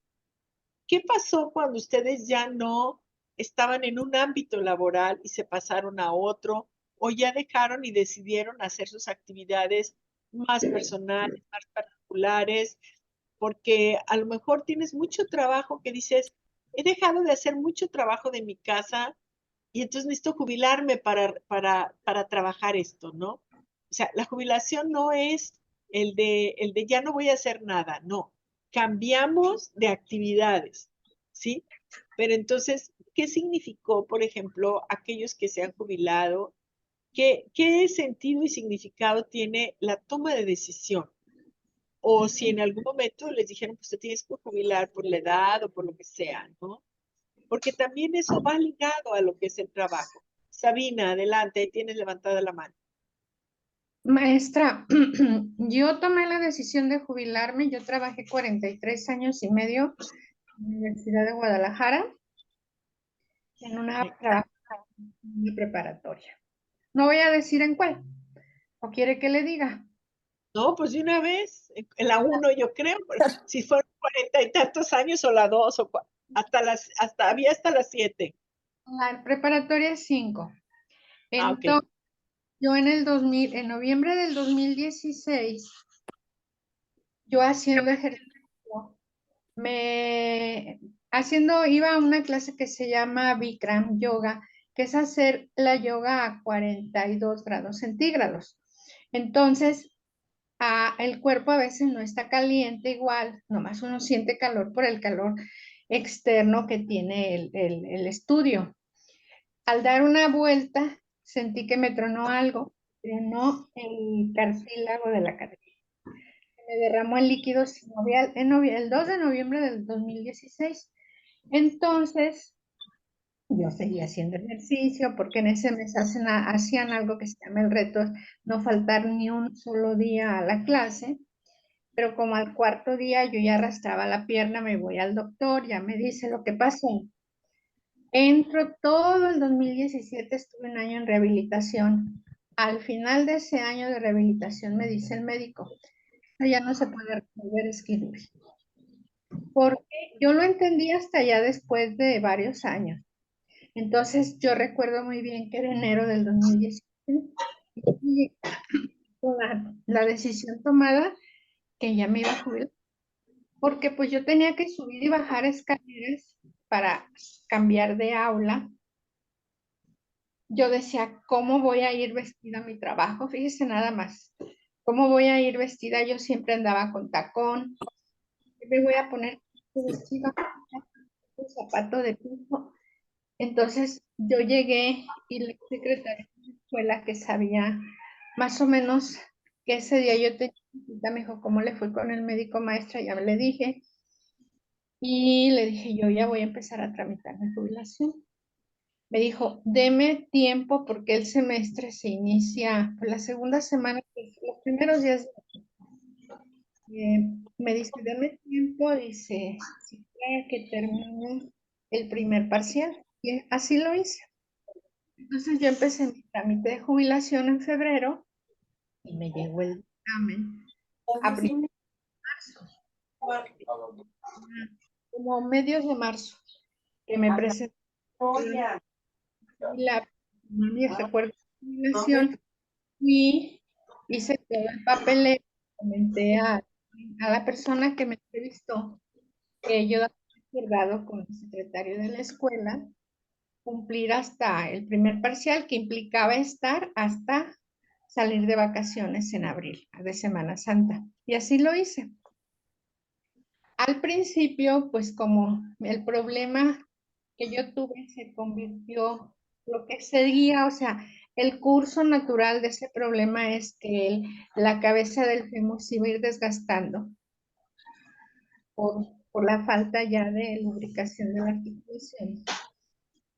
¿Qué pasó cuando ustedes ya no estaban en un ámbito laboral y se pasaron a otro o ya dejaron y decidieron hacer sus actividades más personales, más particulares? Porque a lo mejor tienes mucho trabajo que dices, he dejado de hacer mucho trabajo de mi casa y entonces necesito jubilarme para trabajar esto, ¿no? O sea, la jubilación no es el de ya no voy a hacer nada, no. Cambiamos de actividades, ¿sí? Pero entonces, ¿qué significó, por ejemplo, aquellos que se han jubilado? ¿Qué sentido y significado tiene la toma de decisión? O si en algún momento les dijeron, pues te tienes que jubilar por la edad o por lo que sea, ¿no? Porque también eso va ligado a lo que es el trabajo. Sabina, adelante, ahí tienes levantada la mano. Maestra, yo tomé la decisión de jubilarme. Yo trabajé 43 años y medio en la Universidad de Guadalajara en una preparatoria. No voy a decir en cuál. ¿O quiere que le diga? No, pues de una vez, en la uno yo creo, si fueron 40 y tantos años o la dos, había hasta las 7. La preparatoria 5. Ah, ok. Entonces, yo en noviembre del 2016, yo haciendo ejercicio, iba a una clase que se llama Bikram Yoga, que es hacer la yoga a 42 grados centígrados. Entonces, el cuerpo a veces no está caliente igual, nomás uno siente calor por el calor externo que tiene el estudio. Al dar una vuelta, sentí que me tronó algo, tronó el cartílago de la cadera. Me derramó el líquido sinovial el 2 de noviembre del 2016. Entonces, yo seguía haciendo ejercicio porque en ese mes hacían algo que se llama el reto, no faltar ni un solo día a la clase, pero como al cuarto día yo ya arrastraba la pierna, me voy al doctor, ya me dice lo que pasó. Entro todo el 2017, estuve un año en rehabilitación. Al final de ese año de rehabilitación me dice el médico, ya no se puede resolver esquirme. Porque yo lo entendí hasta ya después de varios años. Entonces yo recuerdo muy bien que era enero del 2017 y con la decisión tomada que ya me iba a jubilar. Porque pues yo tenía que subir y bajar escaleras para cambiar de aula. Yo decía, ¿cómo voy a ir vestida a mi trabajo? Fíjese nada más. ¿Cómo voy a ir vestida? Yo siempre andaba con tacón. Me voy a poner vestido, un zapato de piso. Entonces yo llegué y la secretaria de la escuela que sabía más o menos que ese día yo tenía cita, me dijo, ¿cómo le fue con el médico, maestra? Ya me le dije. Y le dije, yo ya voy a empezar a tramitar mi jubilación. Me dijo, deme tiempo porque el semestre se inicia por la segunda semana, pues, los primeros días. Me dice, deme tiempo, dice, si quiere que termine el primer parcial. Y así lo hice. Entonces yo empecé mi trámite de jubilación en febrero y me llegó el dictamen a principios de marzo, como medios de marzo, que me presentó la recuerdo de jubilación y hice todo el papeleo, comenté a la persona que me entrevistó que yo había acordado con el secretario de la escuela cumplir hasta el primer parcial, que implicaba estar hasta salir de vacaciones en abril, de Semana Santa. Y así lo hice. Al principio, pues como el problema que yo tuve se convirtió lo que seguía, o sea, el curso natural de ese problema es que la cabeza del fémur se iba a ir desgastando por la falta ya de lubricación de la articulación.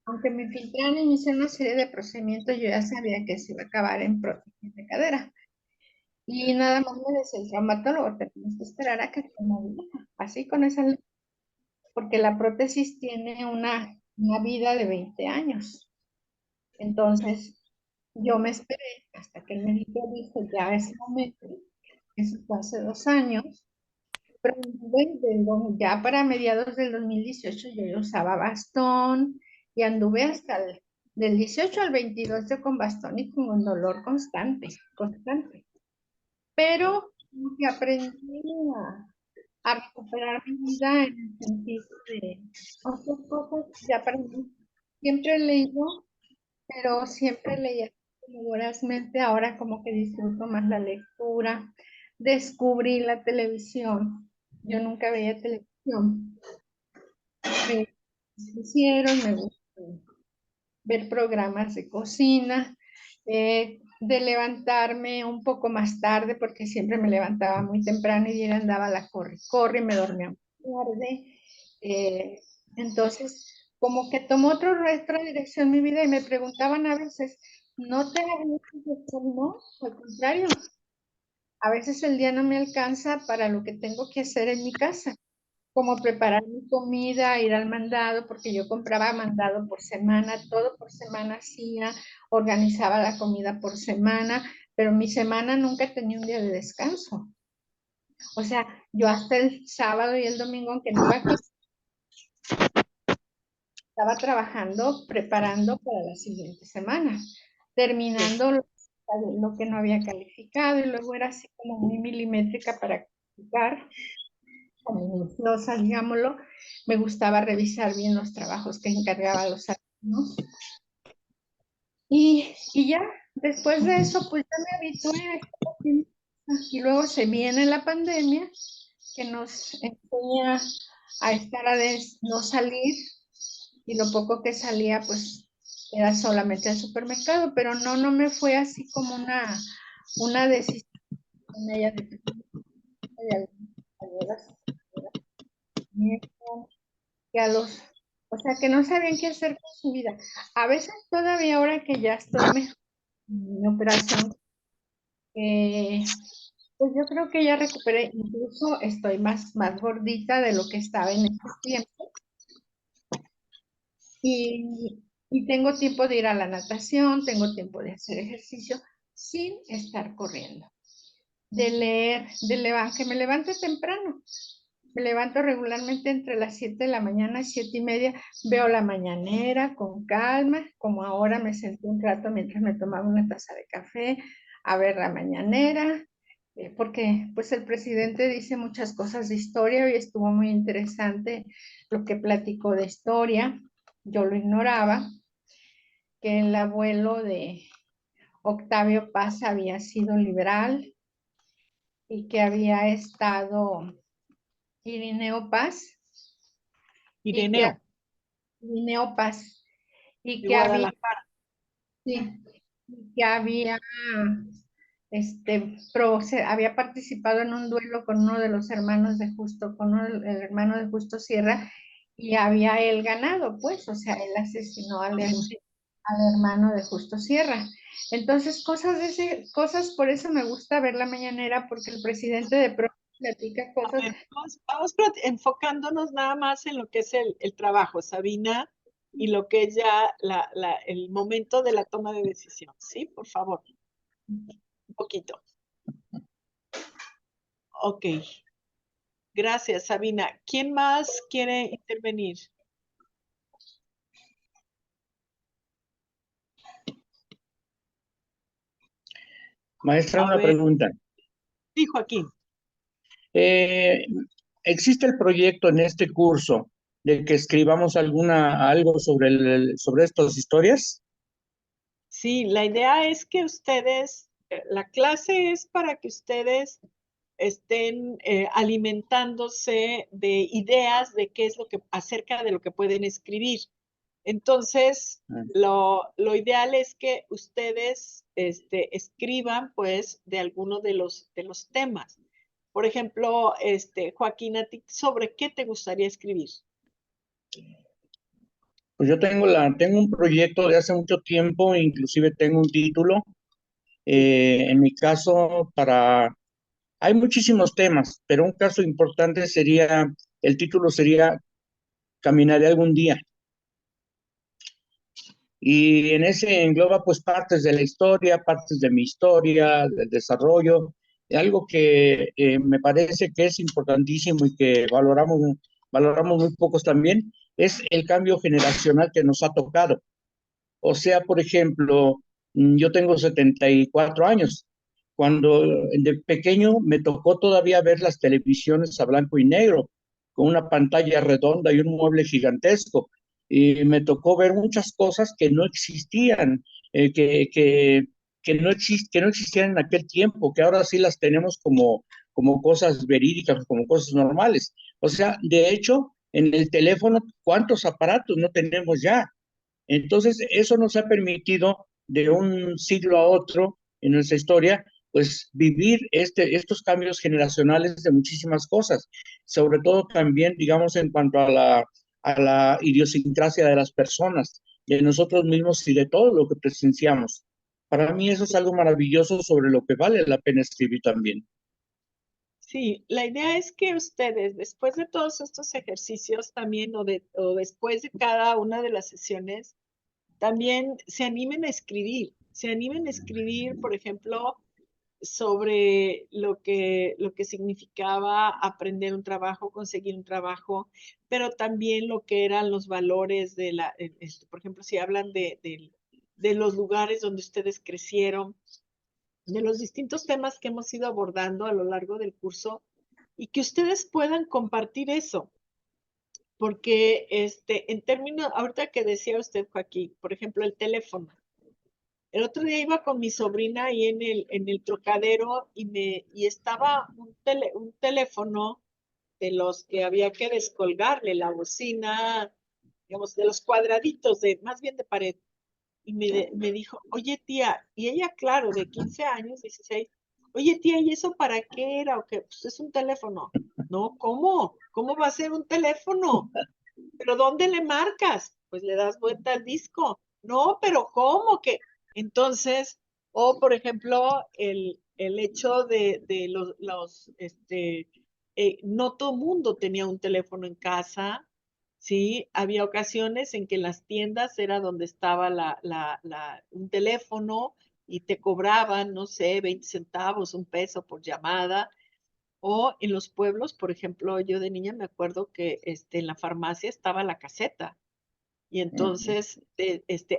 Aunque me filtraron y me hicieron una serie de procedimientos, yo ya sabía que se iba a acabar en prótesis de cadera. Y nada más me decía el traumatólogo, tenemos que esperar a que te moviliza. Así con esa, porque la prótesis tiene una vida de 20 años. Entonces, yo me esperé hasta que el médico dijo, ya es momento, eso fue hace 2 años, pero ya para mediados del 2018 yo ya usaba bastón y anduve hasta del 18 al 22 yo con bastón y con un dolor constante. Pero como que aprendí a recuperar mi vida en el sentido de otras cosas que aprendí. Siempre he leído, pero siempre leía como vorazmente. Ahora como que disfruto más la lectura. Descubrí la televisión. Yo nunca veía televisión. Me hicieron, me gusta ver programas de cocina, de levantarme un poco más tarde, porque siempre me levantaba muy temprano y andaba la corre, me dormía muy tarde. Entonces, como que tomó otra dirección mi vida y me preguntaban a veces, ¿no te aburres? No, al contrario, a veces el día no me alcanza para lo que tengo que hacer en mi casa, como preparar mi comida, ir al mandado, porque yo compraba mandado por semana, todo por semana hacía, organizaba la comida por semana, pero mi semana nunca tenía un día de descanso. O sea, yo hasta el sábado y el domingo, aunque no iba a clase, estaba trabajando, preparando para la siguiente semana, terminando lo que no había calificado, y luego era así como muy milimétrica para calificar, como minuciosa, digámoslo. Me gustaba revisar bien los trabajos que encargaba a los alumnos. Y ya, después de eso, pues ya me habitué a estar aquí. Y luego se viene la pandemia, que nos enseña a estar no salir, y lo poco que salía, pues era solamente al supermercado, pero no me fue así como una decisión que o sea, que no sabían qué hacer con su vida. A veces todavía ahora que ya estoy mejor en mi operación, pues yo creo que ya recuperé, incluso estoy más gordita de lo que estaba en ese tiempo. Y tengo tiempo de ir a la natación, tengo tiempo de hacer ejercicio sin estar corriendo. De leer, que me levante temprano. Me levanto regularmente entre las 7 de la mañana y 7:30, veo la mañanera con calma, como ahora me senté un rato mientras me tomaba una taza de café a ver la mañanera, porque pues el presidente dice muchas cosas de historia y estuvo muy interesante lo que platicó de historia. Yo lo ignoraba, que el abuelo de Octavio Paz había sido liberal y que había estado Irineo Paz, Ireneo, Irineo Paz, y de que había, Guadalajara. sí, que había, había participado en un duelo con uno de los hermanos de Justo, el hermano de Justo Sierra, y había él ganado, pues, o sea, él asesinó al hermano de Justo Sierra. Entonces, cosas, por eso me gusta ver la mañanera, porque el presidente de pronto platica cosas. Vamos enfocándonos nada más en lo que es el trabajo, Sabina, y lo que es ya el momento de la toma de decisión, ¿sí? Por favor, un poquito. Ok, gracias, Sabina. ¿Quién más quiere intervenir? Maestra, A una ver, pregunta. sí, Joaquín. Eh, ¿Existe el proyecto en este curso de que escribamos algo sobre, sobre estas historias? Sí, la idea es que ustedes, la clase es para que ustedes estén alimentándose de ideas de qué es lo que, acerca de lo que pueden escribir. Entonces, Ah, lo ideal es que ustedes escriban, pues, de alguno de los temas. Por ejemplo, Joaquín, ¿a ti sobre qué te gustaría escribir? Pues yo tengo un proyecto de hace mucho tiempo, inclusive tengo un título. Sí. En mi caso, hay muchísimos temas, pero un caso importante sería, el título sería Caminaré algún día. Y en ese engloba pues partes de la historia, partes de mi historia, del desarrollo, algo que me parece que es importantísimo y que valoramos muy pocos también, es el cambio generacional que nos ha tocado. O sea, por ejemplo, yo tengo 74 años. Cuando de pequeño me tocó todavía ver las televisiones a blanco y negro, con una pantalla redonda y un mueble gigantesco. Y me tocó ver muchas cosas que no existían, que no existían en aquel tiempo, que ahora sí las tenemos como cosas verídicas, como cosas normales. O sea, de hecho, en el teléfono, ¿cuántos aparatos no tenemos ya? Entonces, eso nos ha permitido de un siglo a otro en nuestra historia, pues vivir estos cambios generacionales de muchísimas cosas, sobre todo también, digamos, en cuanto a la idiosincrasia de las personas, de nosotros mismos y de todo lo que presenciamos. Para mí eso es algo maravilloso sobre lo que vale la pena escribir también. Sí, la idea es que ustedes, después de todos estos ejercicios también, o después de cada una de las sesiones, también se animen a escribir, por ejemplo, sobre lo que significaba aprender un trabajo, conseguir un trabajo, pero también lo que eran los valores de por ejemplo, si hablan de los lugares donde ustedes crecieron, de los distintos temas que hemos ido abordando a lo largo del curso y que ustedes puedan compartir eso. Porque en términos, ahorita que decía usted, Joaquín, por ejemplo, el teléfono. El otro día iba con mi sobrina ahí en el Trocadero y estaba un teléfono de los que había que descolgarle la bocina, digamos, de los cuadraditos, más bien de pared. Y me dijo, oye tía, y ella, claro, de 15 años, 16, oye tía, ¿y eso para qué era? ¿O qué? Pues es un teléfono. No, ¿cómo? ¿Cómo va a ser un teléfono? ¿Pero dónde le marcas? Pues le das vuelta al disco. No, pero ¿cómo que? Entonces, o por ejemplo, el hecho de no todo mundo tenía un teléfono en casa, ¿sí? Había ocasiones en que las tiendas era donde estaba un teléfono y te cobraban, no sé, 20 centavos, un peso por llamada. O en los pueblos, por ejemplo, yo de niña me acuerdo que en la farmacia estaba la caseta y entonces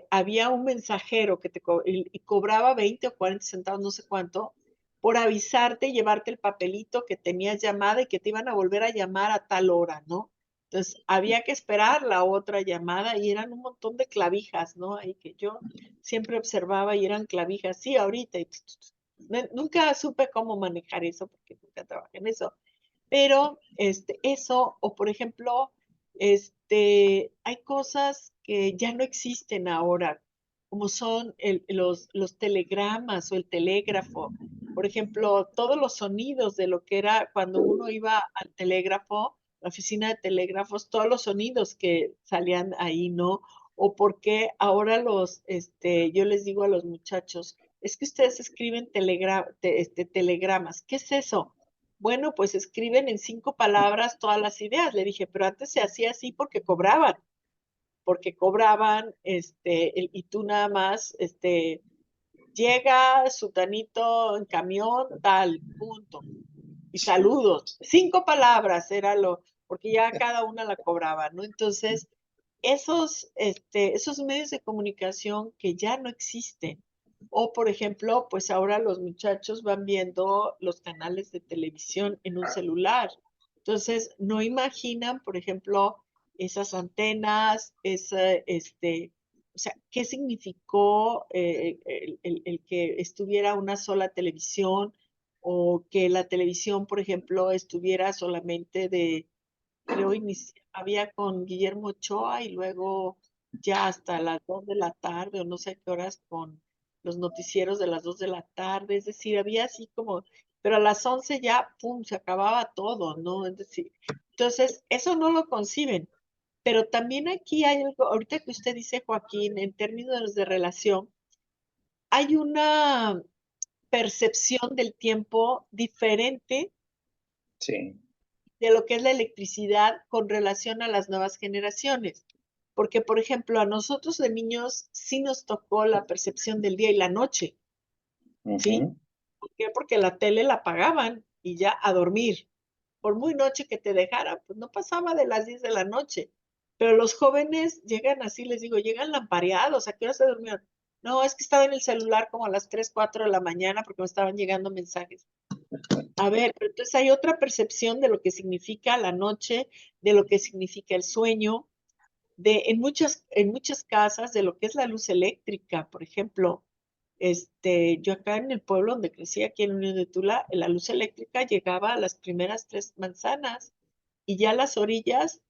había un mensajero que y cobraba 20 o 40 centavos, no sé cuánto, por avisarte y llevarte el papelito que tenías llamada y que te iban a volver a llamar a tal hora, ¿no? Entonces había que esperar la otra llamada y eran un montón de clavijas, ¿no? Ahí que yo siempre observaba y eran clavijas, sí, ahorita. Nunca supe cómo manejar eso porque nunca trabajé en eso. Pero eso, o por ejemplo, hay cosas que ya no existen ahora, como son los telegramas o el telégrafo. Por ejemplo, todos los sonidos de lo que era cuando uno iba al telégrafo, la oficina de telégrafos, todos los sonidos que salían ahí, ¿no? O porque ahora yo les digo a los muchachos, es que ustedes escriben telegramas. ¿Qué es eso? Bueno, pues escriben en 5 palabras todas las ideas. Le dije, pero antes se hacía así porque cobraban, y tú nada más, llega sutanito en camión, tal, punto. y saludos. 5 palabras era porque ya cada una la cobraba, ¿no? Entonces, esos medios de comunicación que ya no existen. O, por ejemplo, pues ahora los muchachos van viendo los canales de televisión en un celular. Entonces, no imaginan, por ejemplo, esas antenas, o sea, ¿qué significó el que estuviera una sola televisión o que la televisión, por ejemplo, estuviera solamente creo, había con Guillermo Ochoa y luego ya hasta las 2 de la tarde o no sé qué horas con los noticieros de las 2 de la tarde, es decir, había así como, pero a las 11 ya, pum, se acababa todo, ¿no? Es decir, entonces, eso no lo conciben. Pero también aquí hay algo, ahorita que usted dice, Joaquín, en términos de relación, hay una percepción del tiempo diferente Sí. de lo que es la electricidad con relación a las nuevas generaciones. Porque, por ejemplo, a nosotros de niños sí nos tocó la percepción del día y la noche, ¿sí? Ujú. ¿Por qué? Porque la tele la apagaban y ya a dormir. Por muy noche que te dejara, pues no pasaba de las 10 de la noche. Pero los jóvenes llegan así, les digo, llegan lampareados, ¿a qué hora se durmieron? No, es que estaba en el celular como a las 3, 4 de la mañana porque me estaban llegando mensajes. A ver, pero entonces hay otra percepción de lo que significa la noche, de lo que significa el sueño, en muchas casas de lo que es la luz eléctrica, por ejemplo. Yo acá en el pueblo donde crecí, aquí en Unión de Tula, la luz eléctrica llegaba a las primeras 3 manzanas y ya a las orillas,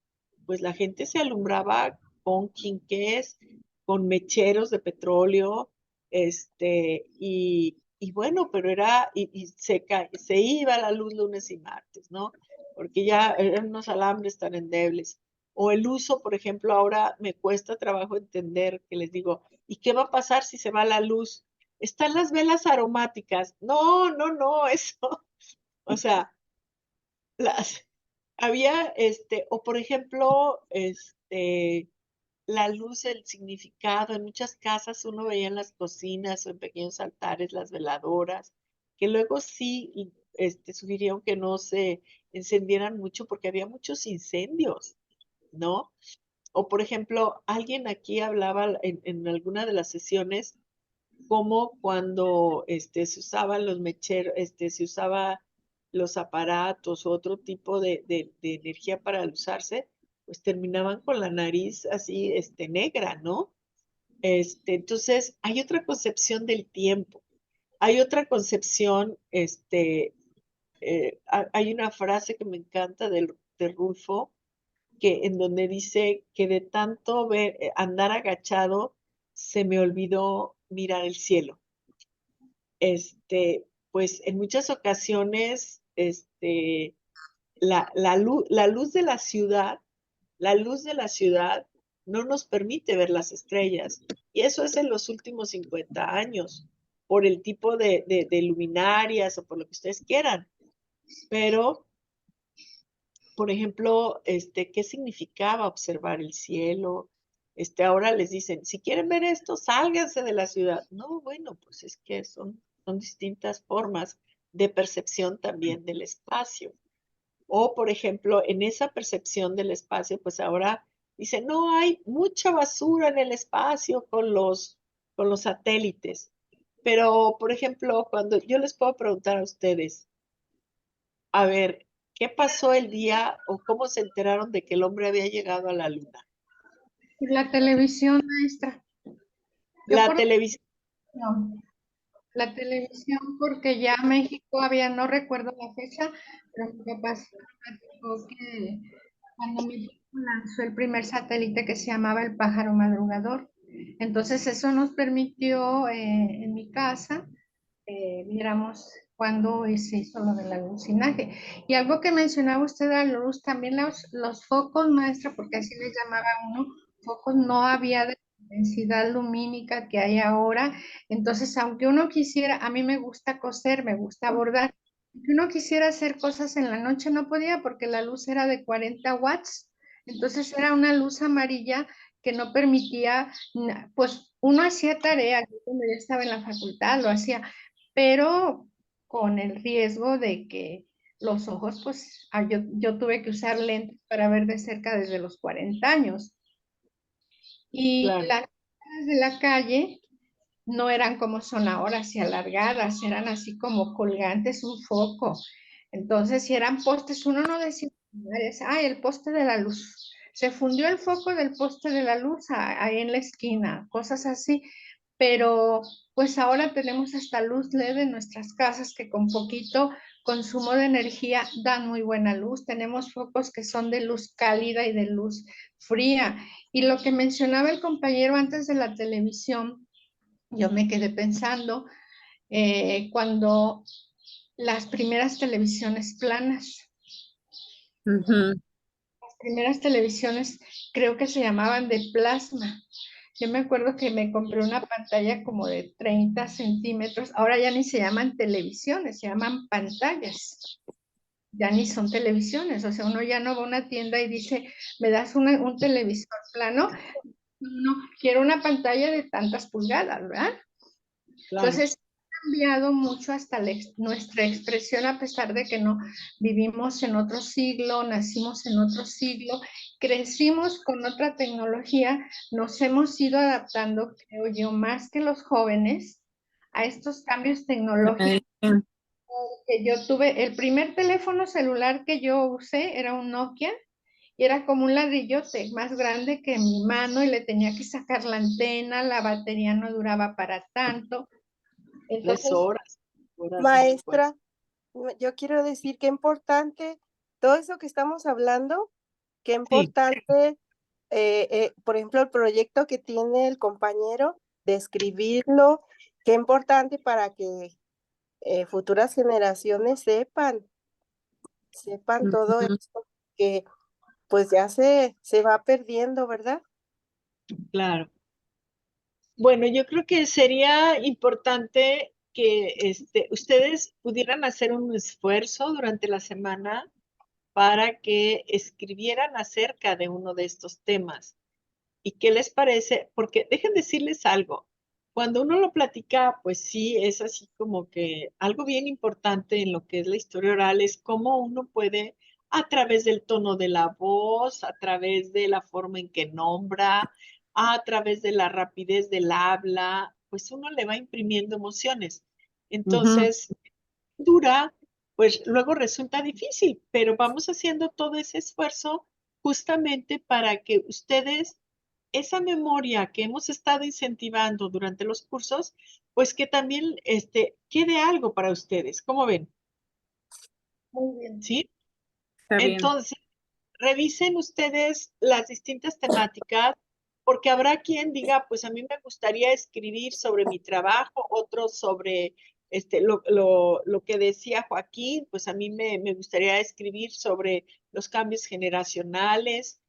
pues la gente se alumbraba con quinqués, con mecheros de petróleo, y bueno, pero y se iba la luz lunes y martes, ¿no? Porque ya eran unos alambres tan endebles. O el uso, por ejemplo, ahora me cuesta trabajo entender que les digo, ¿y qué va a pasar si se va la luz? Están las velas aromáticas. No, no, no, eso. O sea, las, o por ejemplo, la luz, el significado. En muchas casas uno veía en las cocinas o en pequeños altares las veladoras, que luego sí, sugirieron que no se encendieran mucho porque había muchos incendios, ¿no? O por ejemplo, alguien aquí hablaba en alguna de las sesiones como cuando se usaban los mecheros, se usaba los aparatos o otro tipo de energía para usarse, pues terminaban con la nariz así negra, ¿no? Entonces, hay otra concepción del tiempo, hay otra concepción, hay una frase que me encanta de Rulfo, en donde dice que de tanto andar agachado, se me olvidó mirar el cielo. Pues en muchas ocasiones, la luz de la ciudad no nos permite ver las estrellas. Y eso es en los últimos 50 años, por el tipo de luminarias o por lo que ustedes quieran. Pero, por ejemplo, ¿qué significaba observar el cielo? Ahora les dicen, si quieren ver esto, sálganse de la ciudad. No, bueno, pues es que son distintas formas de percepción también del espacio. O, por ejemplo, en esa percepción del espacio, pues ahora dicen, no, hay mucha basura en el espacio con los satélites. Pero, por ejemplo, cuando yo les puedo preguntar a ustedes, a ver, ¿qué pasó el día o cómo se enteraron de que el hombre había llegado a la luna? La televisión, maestra. Yo La por televisión. la televisión, porque ya México había, no recuerdo la fecha, pero mi papá sí me platicó que cuando México lanzó el primer satélite que se llamaba el pájaro madrugador. Entonces eso nos permitió en mi casa viéramos cuando se hizo lo del alucinaje. Y algo que mencionaba usted a la luz, también los focos, maestra, porque así les llamaba uno, focos no había de densidad lumínica que hay ahora. Entonces, aunque uno quisiera, a mí me gusta coser, me gusta bordar, si uno quisiera hacer cosas en la noche no podía porque la luz era de 40 watts. Entonces era una luz amarilla que no permitía, pues uno hacía tarea, yo cuando ya estaba en la facultad lo hacía, pero con el riesgo de que los ojos, pues yo tuve que usar lentes para ver de cerca desde los 40 años. Y Claro. las cámaras de la calle no eran como son ahora, así alargadas, eran así como colgantes, un foco. Entonces, si eran postes, uno no decía, el poste de la luz. Se fundió el foco del poste de la luz ahí en la esquina, cosas así. Pero pues ahora tenemos hasta luz LED en nuestras casas que con poquito consumo de energía dan muy buena luz. Tenemos focos que son de luz cálida y de luz fría. Y lo que mencionaba el compañero antes de la televisión, yo me quedé pensando cuando las primeras televisiones planas, las primeras televisiones creo que se llamaban de plasma. Yo me acuerdo que me compré una pantalla como de 30 centímetros. Ahora ya ni se llaman televisiones, se llaman pantallas. Ya ni son televisiones. O sea, uno ya no va a una tienda y dice, ¿me das un televisor plano? No, quiero una pantalla de tantas pulgadas, ¿verdad? Claro. Entonces, ha cambiado mucho hasta nuestra expresión, a pesar de que no vivimos en otro siglo, nacimos en otro siglo, crecimos con otra tecnología, nos hemos ido adaptando, creo yo, más que los jóvenes a estos cambios tecnológicos. Que yo tuve, el primer teléfono celular que yo usé era un Nokia, y era como un ladrillote más grande que mi mano y le tenía que sacar la antena, la batería no duraba para tanto. Entonces, 3 horas. Maestra, yo quiero decir qué importante, todo eso que estamos hablando, qué importante, por ejemplo, el proyecto que tiene el compañero de escribirlo, qué importante para que futuras generaciones sepan todo esto que pues ya se va perdiendo, ¿verdad? Claro. Bueno, yo creo que sería importante que ustedes pudieran hacer un esfuerzo durante la semana para que escribieran acerca de uno de estos temas. ¿Y qué les parece? Porque dejen decirles algo. Cuando uno lo platica, pues sí, es así como que algo bien importante en lo que es la historia oral es cómo uno puede, a través del tono de la voz, a través de la forma en que nombra, a través de la rapidez del habla, pues uno le va imprimiendo emociones. Entonces, dura, pues luego resulta difícil, pero vamos haciendo todo ese esfuerzo justamente para que ustedes esa memoria que hemos estado incentivando durante los cursos, pues que también quede algo para ustedes. ¿Cómo ven? muy bien. ¿Sí? Está bien. Entonces, revisen ustedes las distintas temáticas, porque habrá quien diga, pues a mí me gustaría escribir sobre mi trabajo, otros sobre lo que decía Joaquín, pues a mí me gustaría escribir sobre los cambios generacionales,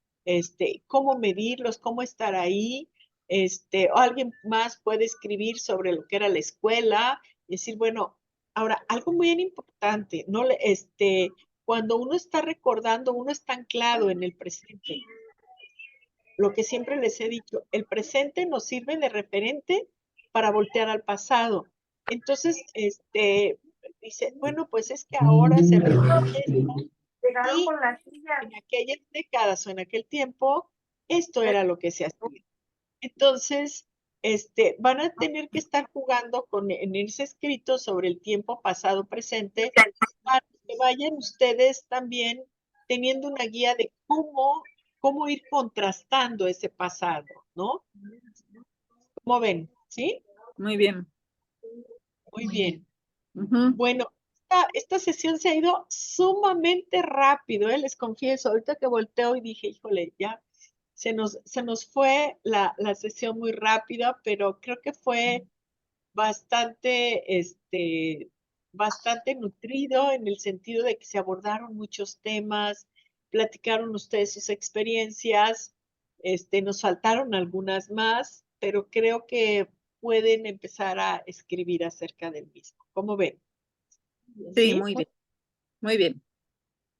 cómo medirlos, cómo estar ahí, o alguien más puede escribir sobre lo que era la escuela, y decir, bueno, ahora, algo muy importante, no cuando uno está recordando, uno está anclado en el presente. Lo que siempre les he dicho, el presente nos sirve de referente para voltear al pasado. Entonces, dice, bueno, pues es que ahora se repite esto, y en aquellas décadas o en aquel tiempo, esto era lo que se hacía. Entonces, van a tener que estar jugando en ese escrito sobre el tiempo pasado presente para que vayan ustedes también teniendo una guía de cómo ir contrastando ese pasado, ¿no? ¿Cómo ven? ¿Sí? Muy bien. Muy bien. Ujú. Bueno, esta sesión se ha ido sumamente rápido, les confieso. Ahorita que volteo y dije, híjole, ya se nos fue la sesión muy rápida, pero creo que fue bastante, bastante nutrido en el sentido de que se abordaron muchos temas, platicaron ustedes sus experiencias, nos faltaron algunas más, pero creo que pueden empezar a escribir acerca del mismo. ¿Cómo ven? Sí, muy bien. Muy bien.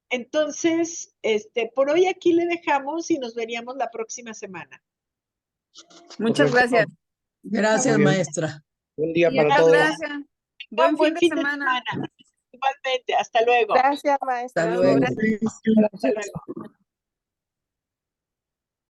Entonces, por hoy aquí le dejamos y nos veríamos la próxima semana. Muchas gracias. Gracias, Muy bien. maestra. Buen día para Muchas todos. gracias. Buen fin de semana. Igualmente, hasta luego. Gracias, Hasta maestra. luego. Hasta luego.